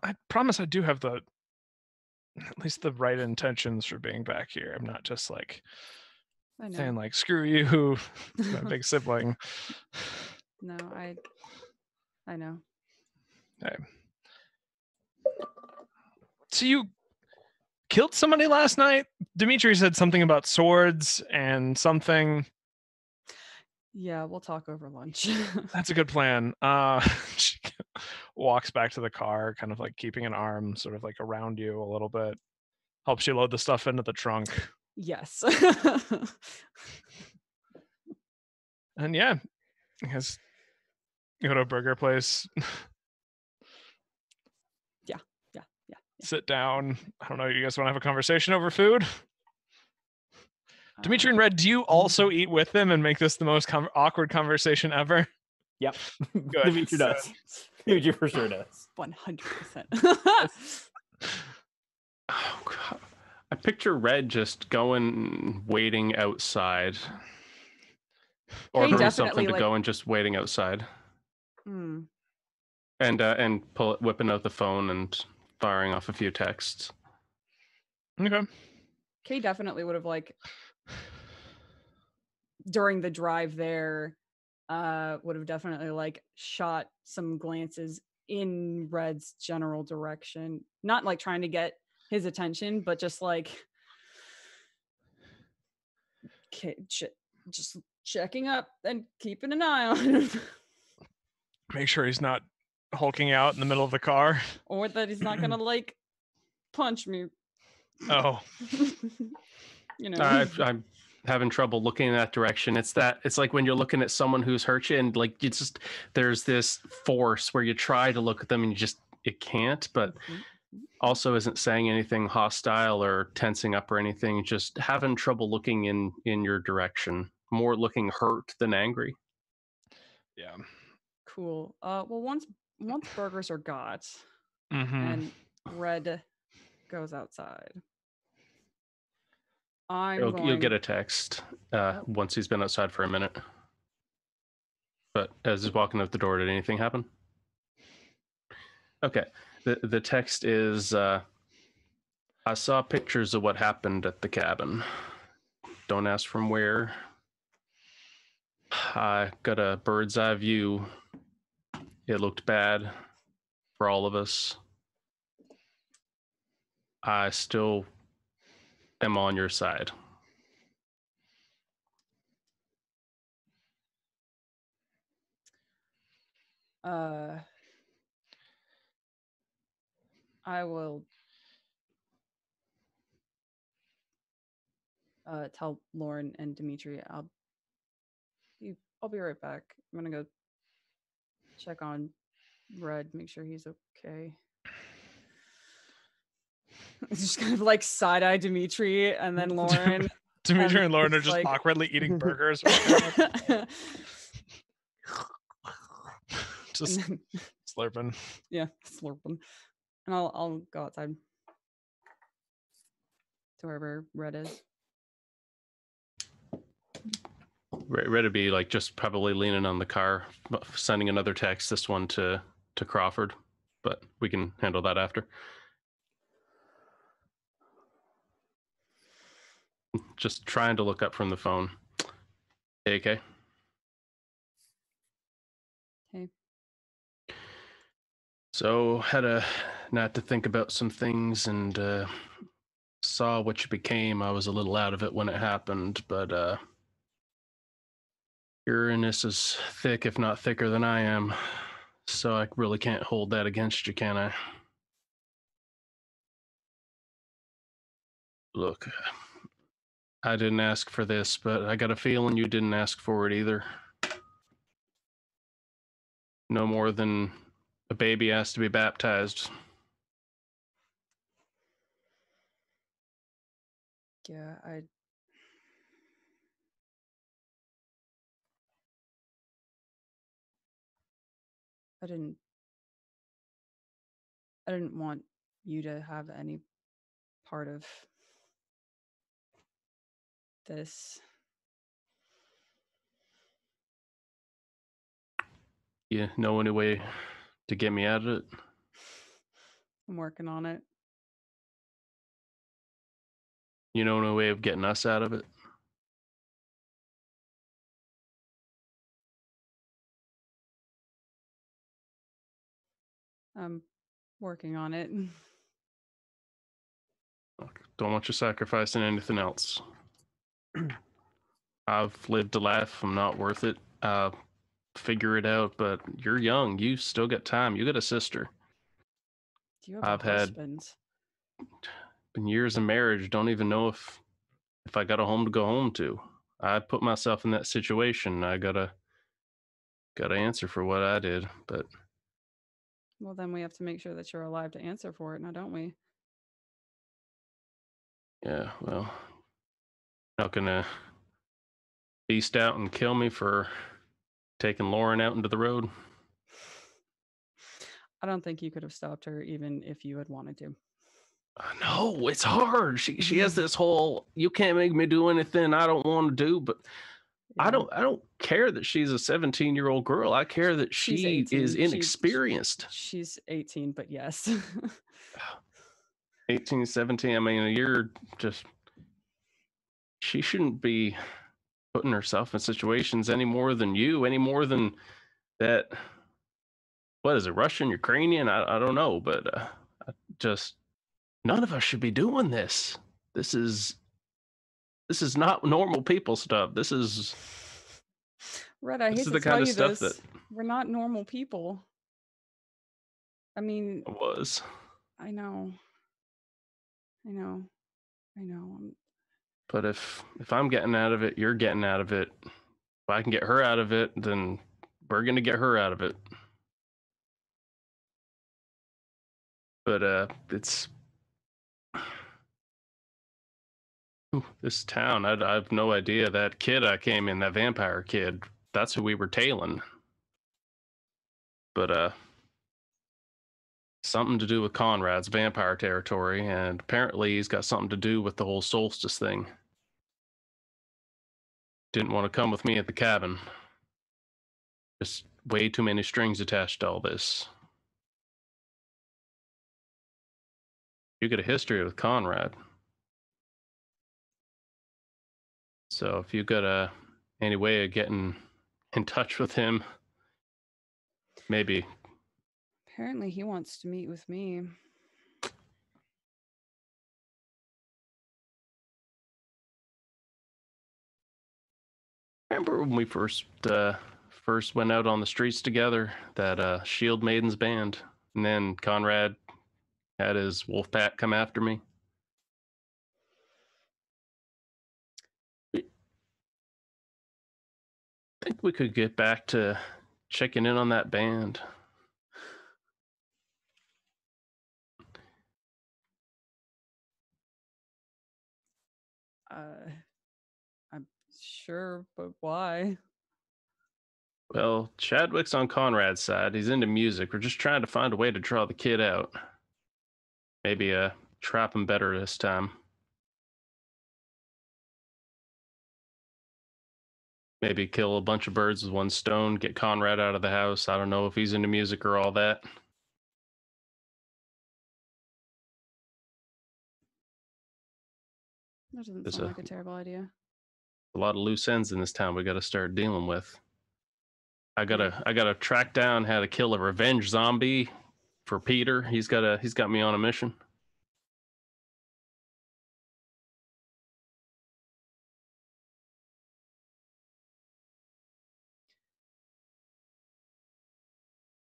I promise I do have at least the right intentions for being back here. I'm not just like I know. saying like, screw you, it's my big sibling. No, I know. Okay. So you killed somebody last night? Dimitri said something about swords and something. Yeah, we'll talk over lunch. That's a good plan. She walks back to the car, kind of like keeping an arm sort of like around you a little bit. Helps you load the stuff into the trunk. Yes. And yeah, I guess you go to a burger place, Yeah. sit down. I don't know, you guys want to have a conversation over food? Dimitri and Red, do you also eat with them and make this the most awkward conversation ever? Yep. Good. Dimitri does. Dimitri for sure does. 100%. Oh, God. I picture Red just going, waiting outside. Or doing something to go and just waiting outside. Hmm. And whipping out the phone and firing off a few texts. Okay. Kay definitely would have during the drive there, would have definitely shot some glances in Red's general direction. Not like trying to get his attention, but just just checking up and keeping an eye on him. Make sure he's not hulking out in the middle of the car. Or that he's not gonna punch me. Oh. You know. I'm having trouble looking in that direction. It's like when you're looking at someone who's hurt you, and there's this force where you try to look at them and you can't, but also isn't saying anything hostile or tensing up or anything, just having trouble looking in your direction, more looking hurt than angry. Yeah. Cool. Well, once burgers are got, Mm-hmm. and Red goes outside, You'll get a text once he's been outside for a minute. But as he's walking out the door, did anything happen? Okay. The text is, I saw pictures of what happened at the cabin. Don't ask from where. I got a bird's eye view. It looked bad for all of us. I still am on your side. I will tell Lauren and Dimitri I'll be right back. I'm gonna go check on Red, make sure he's okay. It's just kind of side-eye Dimitri and then Lauren. Dimitri and Lauren are just awkwardly eating burgers. Just slurping. Yeah, slurping. And I'll go outside to wherever Red is. Red would be just probably leaning on the car, sending another text, this one to Crawford, but we can handle that after. Just trying to look up from the phone. Hey, AK. Hey. So had a night to think about some things and saw what you became. I was a little out of it when it happened, but Uranus is thick, if not thicker than I am. So I really can't hold that against you, can I? Look, I didn't ask for this, but I got a feeling you didn't ask for it either. No more than a baby has to be baptized. Yeah, I didn't I didn't want you to have any part of this. You know any way to get me out of it? I'm working on it. You know any way of getting us out of it? I'm working on it. Don't want you sacrificing anything else. I've lived a life. I'm not worth it. Figure it out, but you're young. You still got time. You got a sister. Do you have I've a had husband? been years of marriage. Don't even know if I got a home to go home to. I put myself in that situation. I gotta answer for what I did. But Well, then we have to make sure that you're alive to answer for it now, don't we? yeah, well, not gonna beast out and kill me for taking Lauren out into the road. I don't think you could have stopped her even if you had wanted to. No, it's hard. She has this whole you can't make me do anything I don't want to do, but I don't care that she's a 17-year-old girl. I care that She's she 18. is inexperienced. She's 18, but yes. 18, 17. I mean, you're just she shouldn't be putting herself in situations any more than you, any more than that. What is it, Russian, Ukrainian? I don't know, but just none of us should be doing this. This is not normal people stuff. This is Red, I hate to the tell kind of you stuff this. that We're not normal people. I mean, was. I know. But if I'm getting out of it, you're getting out of it. If I can get her out of it, then we're gonna get her out of it. But it's this town. I have no idea. That kid I came in, that vampire kid, that's who we were tailing. But something to do with Conrad's vampire territory, and apparently he's got something to do with the whole solstice thing. Didn't want to come with me at the cabin. Just way too many strings attached to all this. You get a history with Conrad. So if you got any way of getting in touch with him, maybe. Apparently, he wants to meet with me. Remember when we first went out on the streets together? That Shield Maidens band, and then Conrad had his wolf pack come after me. I think we could get back to checking in on that band. I'm sure, but why? Well, Chadwick's on Conrad's side. He's into music. We're just trying to find a way to draw the kid out. Maybe trap him better this time. Maybe kill a bunch of birds with one stone, get Conrad out of the house. I don't know if he's into music or all that. That doesn't There's sound like a terrible idea. a lot of loose ends in this town we got to start dealing with. I gotta track down how to kill a revenge zombie for Peter. He's got me on a mission.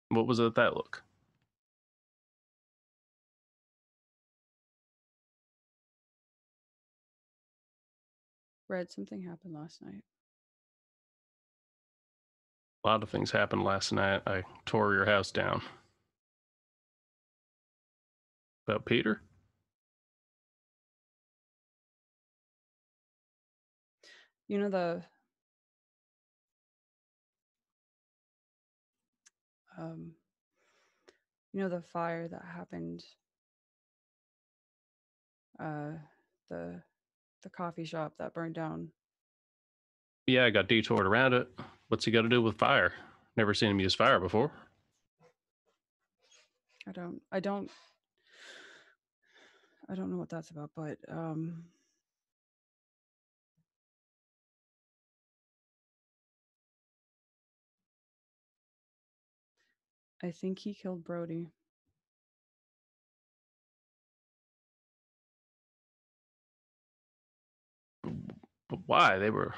What was it that look? Red, something happened last night. A lot of things happened last night. I tore your house down. About Peter? You know the You know the fire that happened, uh, the coffee shop that burned down. Yeah, I got detoured around it. What's he got to do with fire? Never seen him use fire before. I don't know what that's about, but I think he killed Brody. But why? They were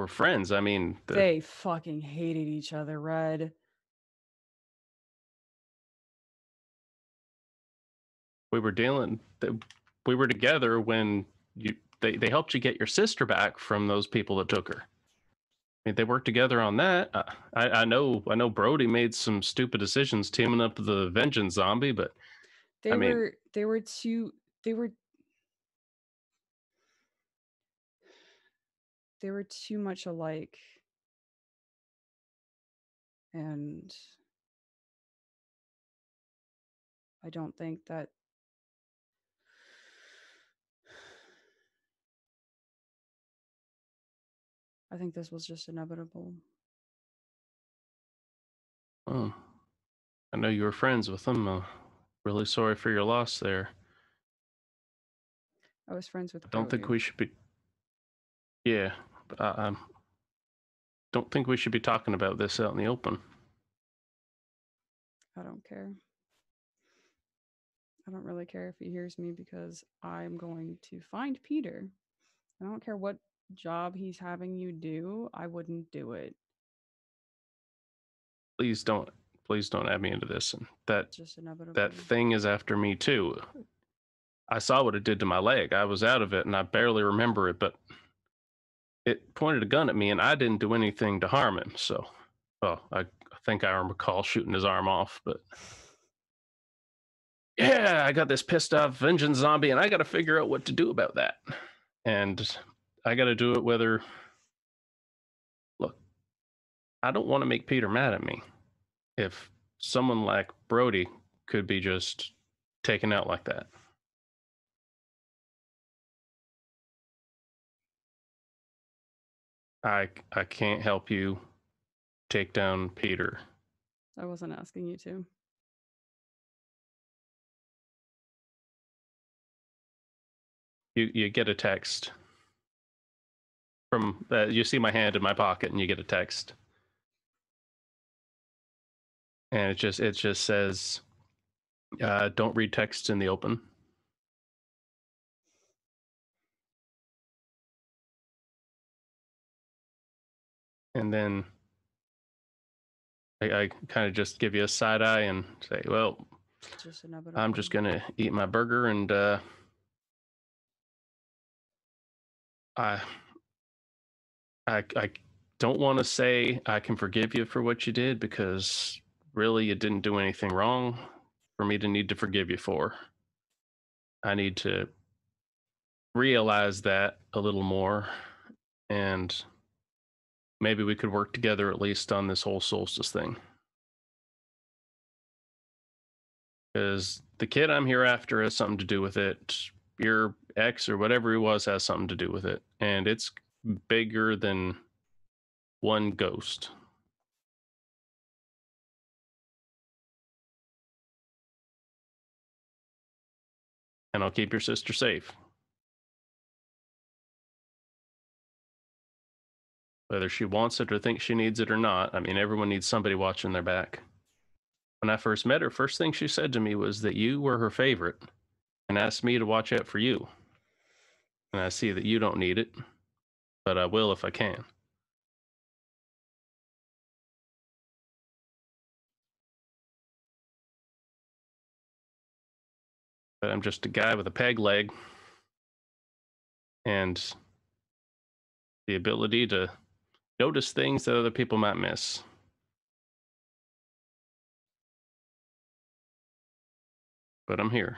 friends. I mean, They fucking hated each other, Red. we were dealing. We were together when they helped you get your sister back from those people that took her. I mean, they worked together on that. I know Brody made some stupid decisions teaming up with the Vengeance zombie, but They I mean, were too much alike. And I don't think that I think this was just inevitable. oh, I know you were friends with them. Really sorry for your loss there. I was friends with I don't think Brody. we should be. Yeah, but I don't think we should be talking about this out in the open. I don't care. I don't really care if he hears me because I'm going to find Peter. I don't care what job he's having you do. I wouldn't do it. Please don't add me into this. And It's just inevitable. that thing is after me too. I saw what it did to my leg. I was out of it and I barely remember it, but it pointed a gun at me and I didn't do anything to harm him. So, well, I think I recall shooting his arm off, but yeah, I got this pissed off vengeance zombie and I got to figure out what to do about that. And I got to do it whether, look, I don't want to make Peter mad at me. If someone like Brody could be just taken out like that. I can't help you take down Peter. I wasn't asking you to. You get a text from you see my hand in my pocket and you get a text. And it just says don't read texts in the open. And then I kind of just give you a side eye and say, well, Just inevitable. I'm just gonna eat my burger and I don't want to say I can forgive you for what you did because really you didn't do anything wrong for me to need to forgive you for. I need to realize that a little more and maybe we could work together at least on this whole solstice thing. Because the kid I'm here after has something to do with it. Your ex or whatever he was has something to do with it. And it's bigger than one ghost. And I'll keep your sister safe. Whether she wants it or thinks she needs it or not. I mean, everyone needs somebody watching their back. When I first met her, first thing she said to me was that you were her favorite and asked me to watch out for you. And I see that you don't need it, but I will if I can. But I'm just a guy with a peg leg and the ability to notice things that other people might miss. But I'm here.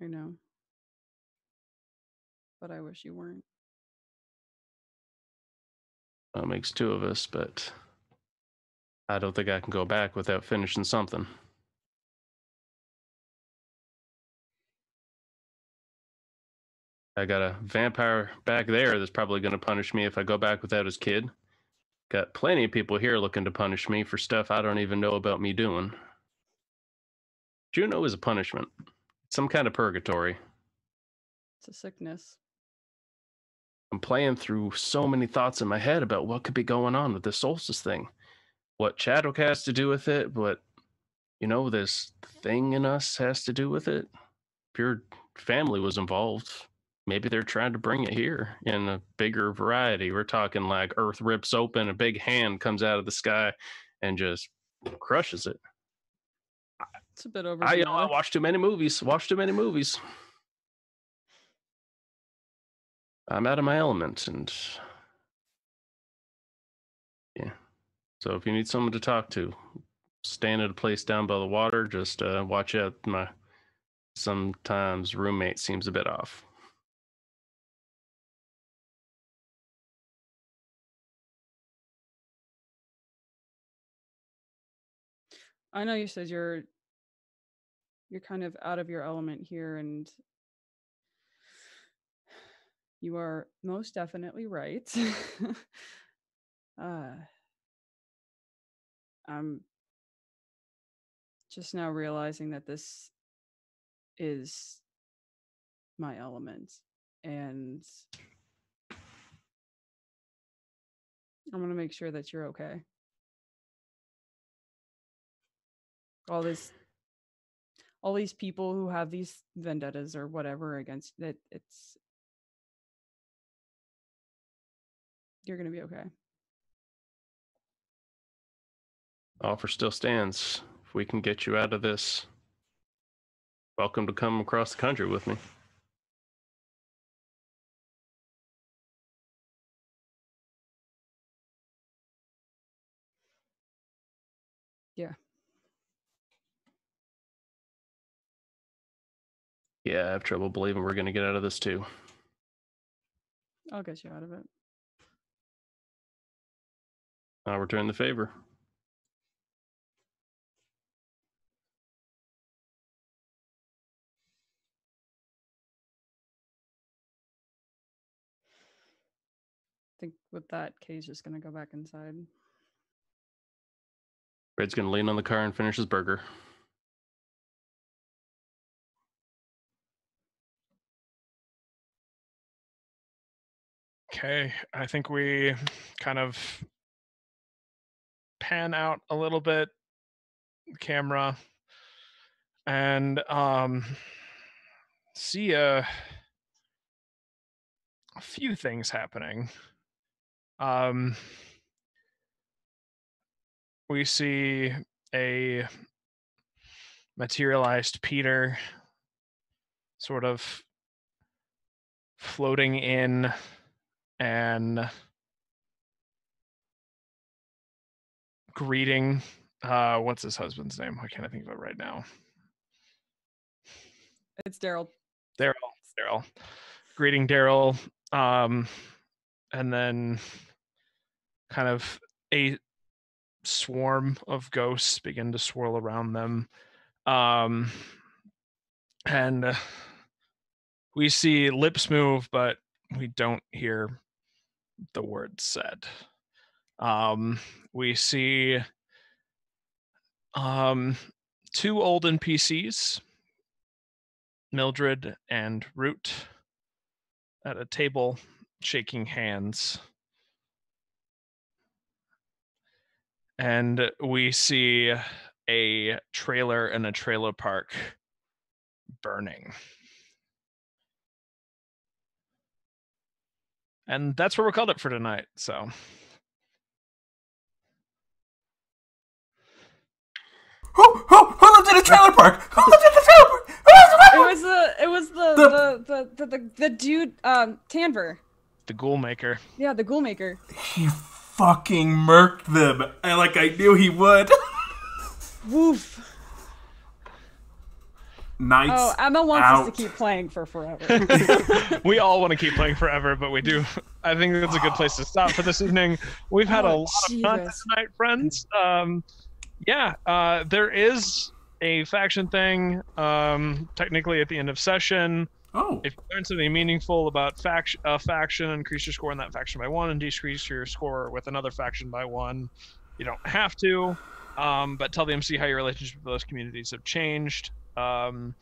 I know. But I wish you weren't. That makes 2 of us, but I don't think I can go back without finishing something. I got a vampire back there that's probably going to punish me if I go back without his kid. Got plenty of people here looking to punish me for stuff I don't even know about me doing. Juneau is a punishment. Some kind of purgatory. It's a sickness. I'm playing through so many thoughts in my head about what could be going on with this solstice thing. What Chadwick has to do with it, what, this thing in us has to do with it. If your family was involved, maybe they're trying to bring it here in a bigger variety. We're talking like Earth rips open, a big hand comes out of the sky and just crushes it. It's a bit over. I watch too many movies. I'm out of my element, and yeah. So if you need someone to talk to, staying at a place down by the water, just watch out. My sometimes roommate seems a bit off. I know you said you're kind of out of your element here, and you are most definitely right. I'm just now realizing that this is my element, and I'm going to make sure that you're okay. All these people who have these vendettas or whatever against that, you're going to be okay. Offer still stands. If we can get you out of this, welcome to come across the country with me. Yeah. Yeah, I have trouble believing we're going to get out of this too. I'll get you out of it. I'll return the favor. I think with that, Kay's just going to go back inside. Red's going to lean on the car and finish his burger. Okay, I think we kind of pan out a little bit, camera, and see a few things happening. We see a materialized Peter sort of floating in and greeting what's his husband's name? Why can't I think of it right now? It's Daryl. Daryl. Greeting Daryl, and then kind of a swarm of ghosts begin to swirl around them. And we see lips move, but we don't hear the words said. We see 2 old NPCs, Mildred and Root, at a table shaking hands. And we see a trailer in a trailer park burning. And that's where we'll call it for tonight. So Who lived in a trailer park? Who lived in a trailer park? It was the dude, Tanver. the Ghoul Maker. Yeah, the Ghoul Maker. He fucking murked them, and I knew he would. Woof. Nights. Oh, Emma wants out. us to keep playing for forever. We all want to keep playing forever, but we do. I think that's a good place to stop for this evening. We've had a lot of content Jesus. tonight, friends. There is a faction thing. Technically, at the end of session, Oh. if you learn something meaningful about faction, increase your score in that faction by 1, and decrease your score with another faction by 1. You don't have to, but tell the MC how your relationship with those communities have changed. And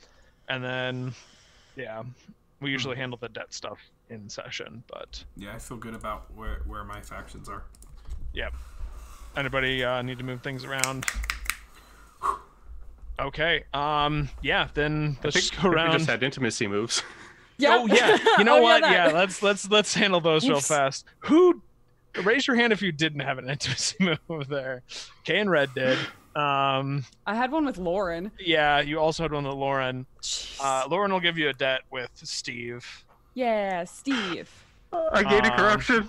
then, yeah, we usually handle the debt stuff in session, but Yeah, I feel good about where my factions are. yeah. Anybody need to move things around? Okay. Yeah. Then let's just go We around. just had intimacy moves. Yeah. Oh yeah. You know Oh, what? that. Yeah. Let's handle those real Oops. fast. Who? Raise your hand if you didn't have an intimacy move there. Kay and Red did. I had one with Lauren. Yeah. You also had one with Lauren. Jeez. Lauren will give you a debt with Steve. Yeah, Steve. I gained a corruption.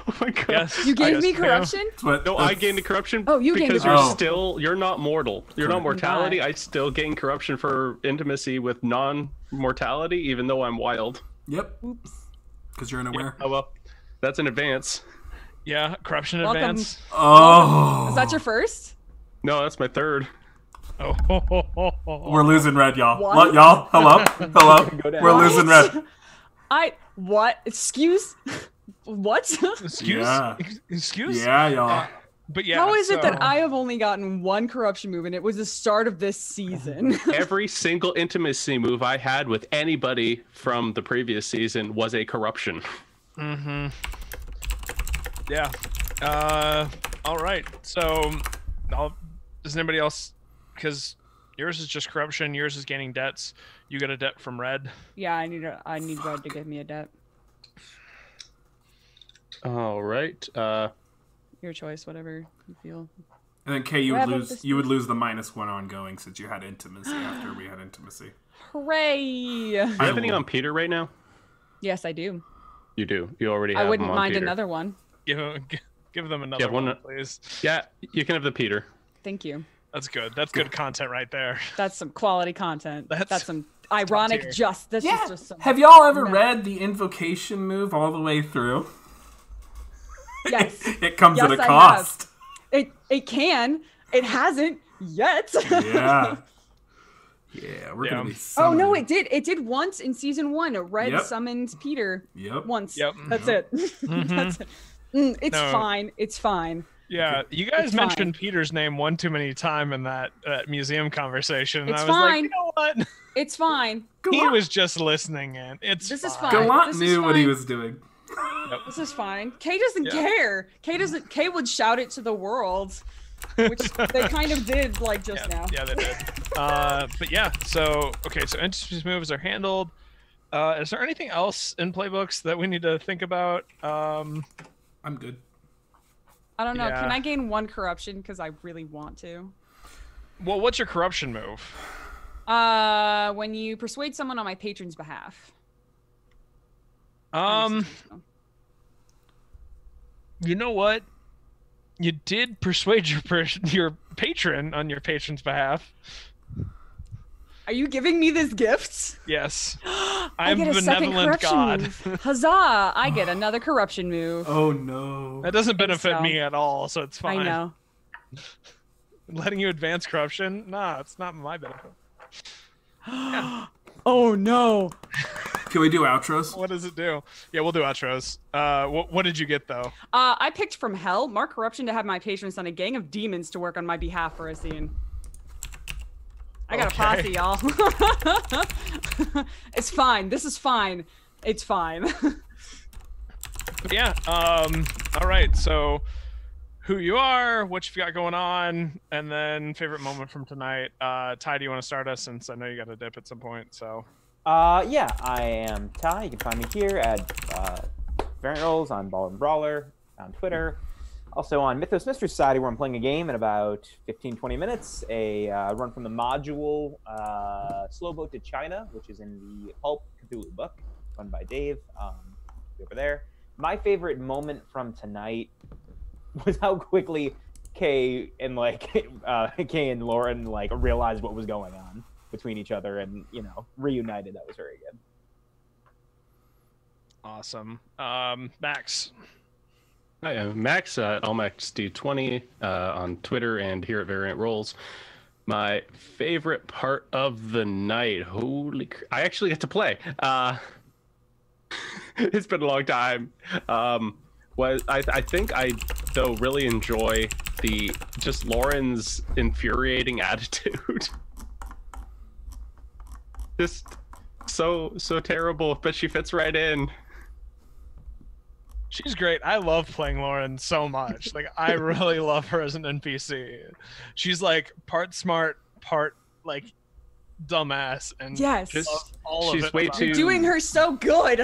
Oh my god. Yes. You gave yes, me ma'am. corruption? That's what, No, I gained a corruption. Oh, you gained a because you're corruption. you're not mortal. You're not Correct. mortality. Not. I still gain corruption for intimacy with non-mortality, even though I'm wild. Yep, Oops. because you're unaware. Oh well, that's an advance. Yeah. Corruption Welcome. advance. Oh. Is that your first? No, that's my third. Oh. We're losing Red, y'all. What? Y'all, hello? Hello? Go down. We're losing Red. What? Excuse? What? Excuse. Yeah. Excuse. Yeah, y'all. But yeah. How is it that so- I have only gotten one corruption move and it was the start of this season? Every single intimacy move I had with anybody from the previous season was a corruption. Mm-hmm. Yeah. All right. So, does anybody else? Because yours is just corruption. Yours is gaining debts. You get a debt from Red. Yeah, I need Red to give me a debt. All right. Your choice, whatever you feel. And then Kay, you What would happened lose. to You would lose the -1 ongoing since you had intimacy after we had intimacy. Hooray! Do you have any on Peter right now? Yes, I do. You do. You already have I wouldn't them on mind Peter. another one. Give them another Yeah, one, one- please. Yeah, you can have the Peter. Thank you. That's good. That's good content right there. That's some quality content. That's That's some ironic tier. justice. Yeah. Is just some... Have y'all ever No. read the invocation move all the way through? Yes. It comes at Yes, a I have. cost. It can. It hasn't yet. Yeah. Yeah, we're gonna be. Oh no, summoning. it did. It did once in season 1. Red Yep. summoned Peter Yep. once. Yep. That's it. That's it. It's No. fine. It's fine. Yeah, you guys It's mentioned fine. Peter's name one too many times in that museum conversation. And It's I was like, fine. you know what? It's fine. He was just listening in. It's This is fine. fine. Gallant This is knew what he fine. was doing. This is fine. Kay doesn't Yeah. care. Kay would shout it to the world, which they kind of did like just now. Yeah, they did. But yeah, so okay, so intimacy moves are handled. Is there anything else in playbooks that we need to think about? I'm good. I don't know. Yeah. Can I gain 1 corruption because I really want to? Well, what's your corruption move? When you persuade someone on my patron's behalf. You know what? You did persuade your patron on your patron's behalf. Are you giving me this gift? Yes. I I'm get a second benevolent corruption God. move. Huzzah! I get another corruption move. Oh no. That doesn't benefit so. me at all, so it's fine. I know. Letting you advance corruption? Nah, it's not my benefit. Oh no! Can we do outros? What does it do? Yeah, we'll do outros. What did you get though? I picked from hell, mark corruption to have my patron send a gang of demons to work on my behalf for a scene. I got a posse, y'all. It's fine. This is fine. It's fine. But yeah. All right. So, who you are, what you've got going on, and then favorite moment from tonight. Ty, do you want to start us? Since I know you got to dip at some point. So. Yeah, I am Ty. You can find me here at Variant Rolls on Ballroom Brawler on Twitter. Also on Mythos Mystery Society, where I'm playing a game in about 15-20 minutes. A run from the module Slow Boat to China, which is in the Pulp Cthulhu book, run by Dave. Over there. My favorite moment from tonight was how quickly Kay and Lauren realized what was going on between each other and, reunited. That was very good. Awesome. Max. Hi, I'm Max at AllMaxD20 on Twitter and here at Variant Roles. My favorite part of the night, I actually get to play. It's been a long time. I think I though really enjoy just Lauren's infuriating attitude. Just so terrible, but she fits right in. She's great. I love playing Lauren so much. Like, I really love her as an NPC. She's like part smart, part like dumbass, and Yes. just all She's of it. way about too- her. Doing her so good.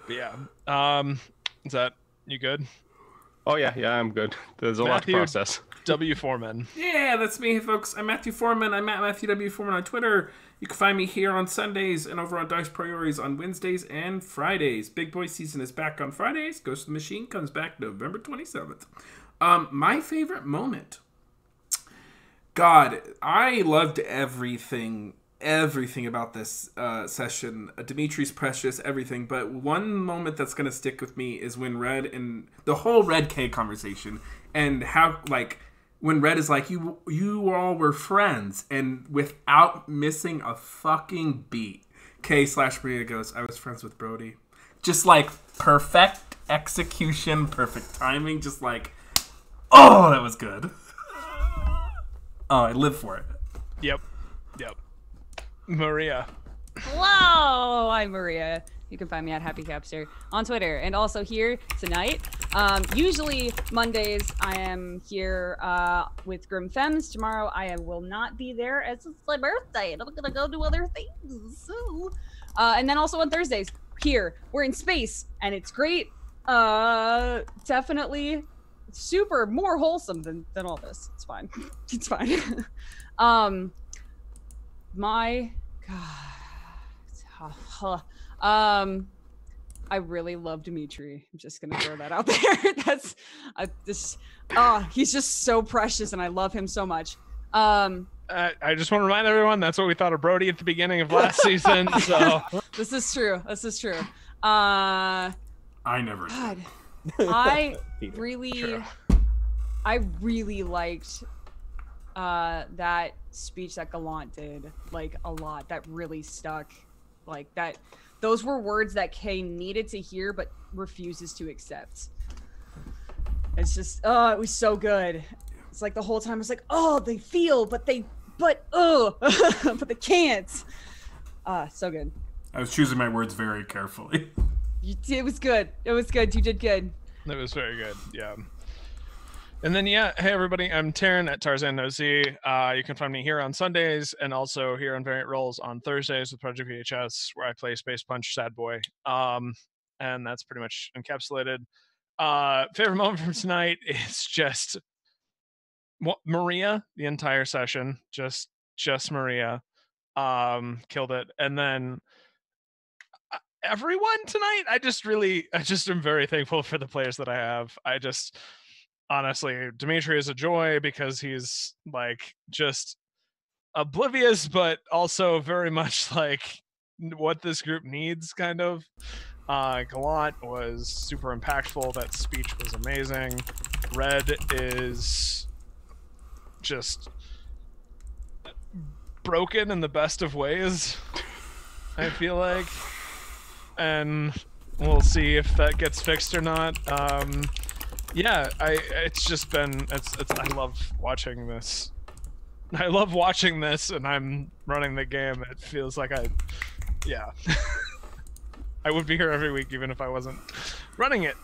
Yeah. Is that you good? Oh yeah, I'm good. There's a lot to Matthew. process. W. Foreman. Yeah, that's me, folks. I'm Matthew Foreman. I'm at Matthew W. Foreman on Twitter. You can find me here on Sundays and over on Dice Priorities on Wednesdays and Fridays. Big Boy season is back on Fridays. Ghost of the Machine comes back November 27th. My favorite moment. God, I loved everything about this session. Dimitri's precious, everything. But one moment that's going to stick with me is when Red and the whole Red K conversation and how, like, when Red is like, you all were friends, and without missing a fucking beat, K/Maria goes, I was friends with Brody. Just like perfect execution, perfect timing, just like, oh, that was good. Oh, I live for it. Yep. Maria. Hello, I'm Maria. You can find me at Happy Capster on Twitter and also here tonight. Usually Mondays I am here with Grim Femmes. Tomorrow I will not be there as it's my birthday and I'm gonna go do other things. So, and then also on Thursdays here we're in space and it's great. Definitely super more wholesome than all this. It's fine. It's fine. My God. I really love Dimitri. I'm just gonna throw that out there. He's just so precious, and I love him so much. I just want to remind everyone that's what we thought of Brody at the beginning of last season. So This is true. I never did. God, I True. really liked that speech that Gallant did, like, a lot. That really stuck. Like, that those were words that Kay needed to hear but refuses to accept. It's just it was so good. It's like the whole time it's like, oh, they feel but they can't. So good. I was choosing my words very carefully. It was good. You did good. it was very good. Yeah. And then, hey everybody, I'm Taryn at Tarzan No Z. You can find me here on Sundays and also here on Variant Roles on Thursdays with Project VHS, where I play Space Punch Sad Boy. And that's pretty much encapsulated. Favorite moment from tonight is just Maria, the entire session. Just Maria. Killed it. And then everyone tonight, I just am very thankful for the players that I have. Honestly, Dimitri is a joy because he's like just oblivious, but also very much like what this group needs, kind of. Gallant was super impactful. That speech was amazing. Red is just broken in the best of ways, I feel like. And we'll see if that gets fixed or not. Yeah, I love watching this. I love watching this, and I'm running the game. It feels like I would be here every week even if I wasn't running it.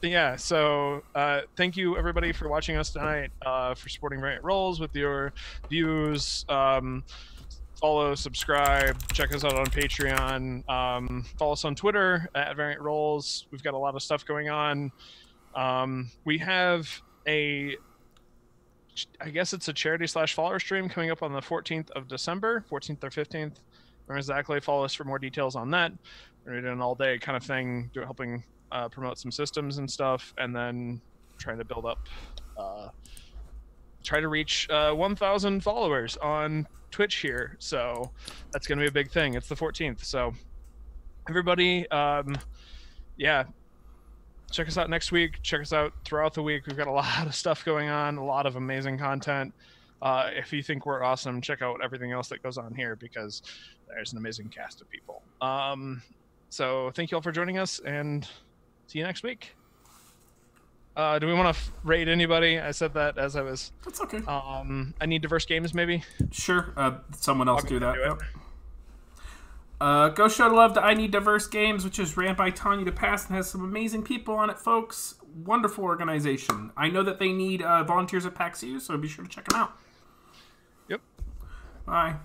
Yeah, so thank you everybody for watching us tonight, for supporting Variant Roles with your views. Follow, subscribe, check us out on Patreon. Follow us on Twitter at Variant Roles. We've got a lot of stuff going on. We have I guess it's a charity/follower stream coming up on the 14th of December, 14th or 15th. Or exactly. Follow us for more details on that. We're doing an all-day kind of thing, helping promote some systems and stuff, and then trying to build up try to reach 1,000 followers on Twitch here. So that's going to be a big thing. It's the 14th. So everybody, yeah, check us out next week. Check us out throughout the week. We've got a lot of stuff going on, a lot of amazing content. If you think we're awesome, check out everything else that goes on here because there's an amazing cast of people. So thank you all for joining us, and see you next week. Do we want to rate anybody? I said that as I was. That's okay. I need diverse games, maybe. Sure. Someone else do that. Do it. Yep. Go show love to I Need Diverse Games, which is ran by Tanya DePass and has some amazing people on it, folks. Wonderful organization. I know that they need volunteers at PAX U, so be sure to check them out. Yep. Bye.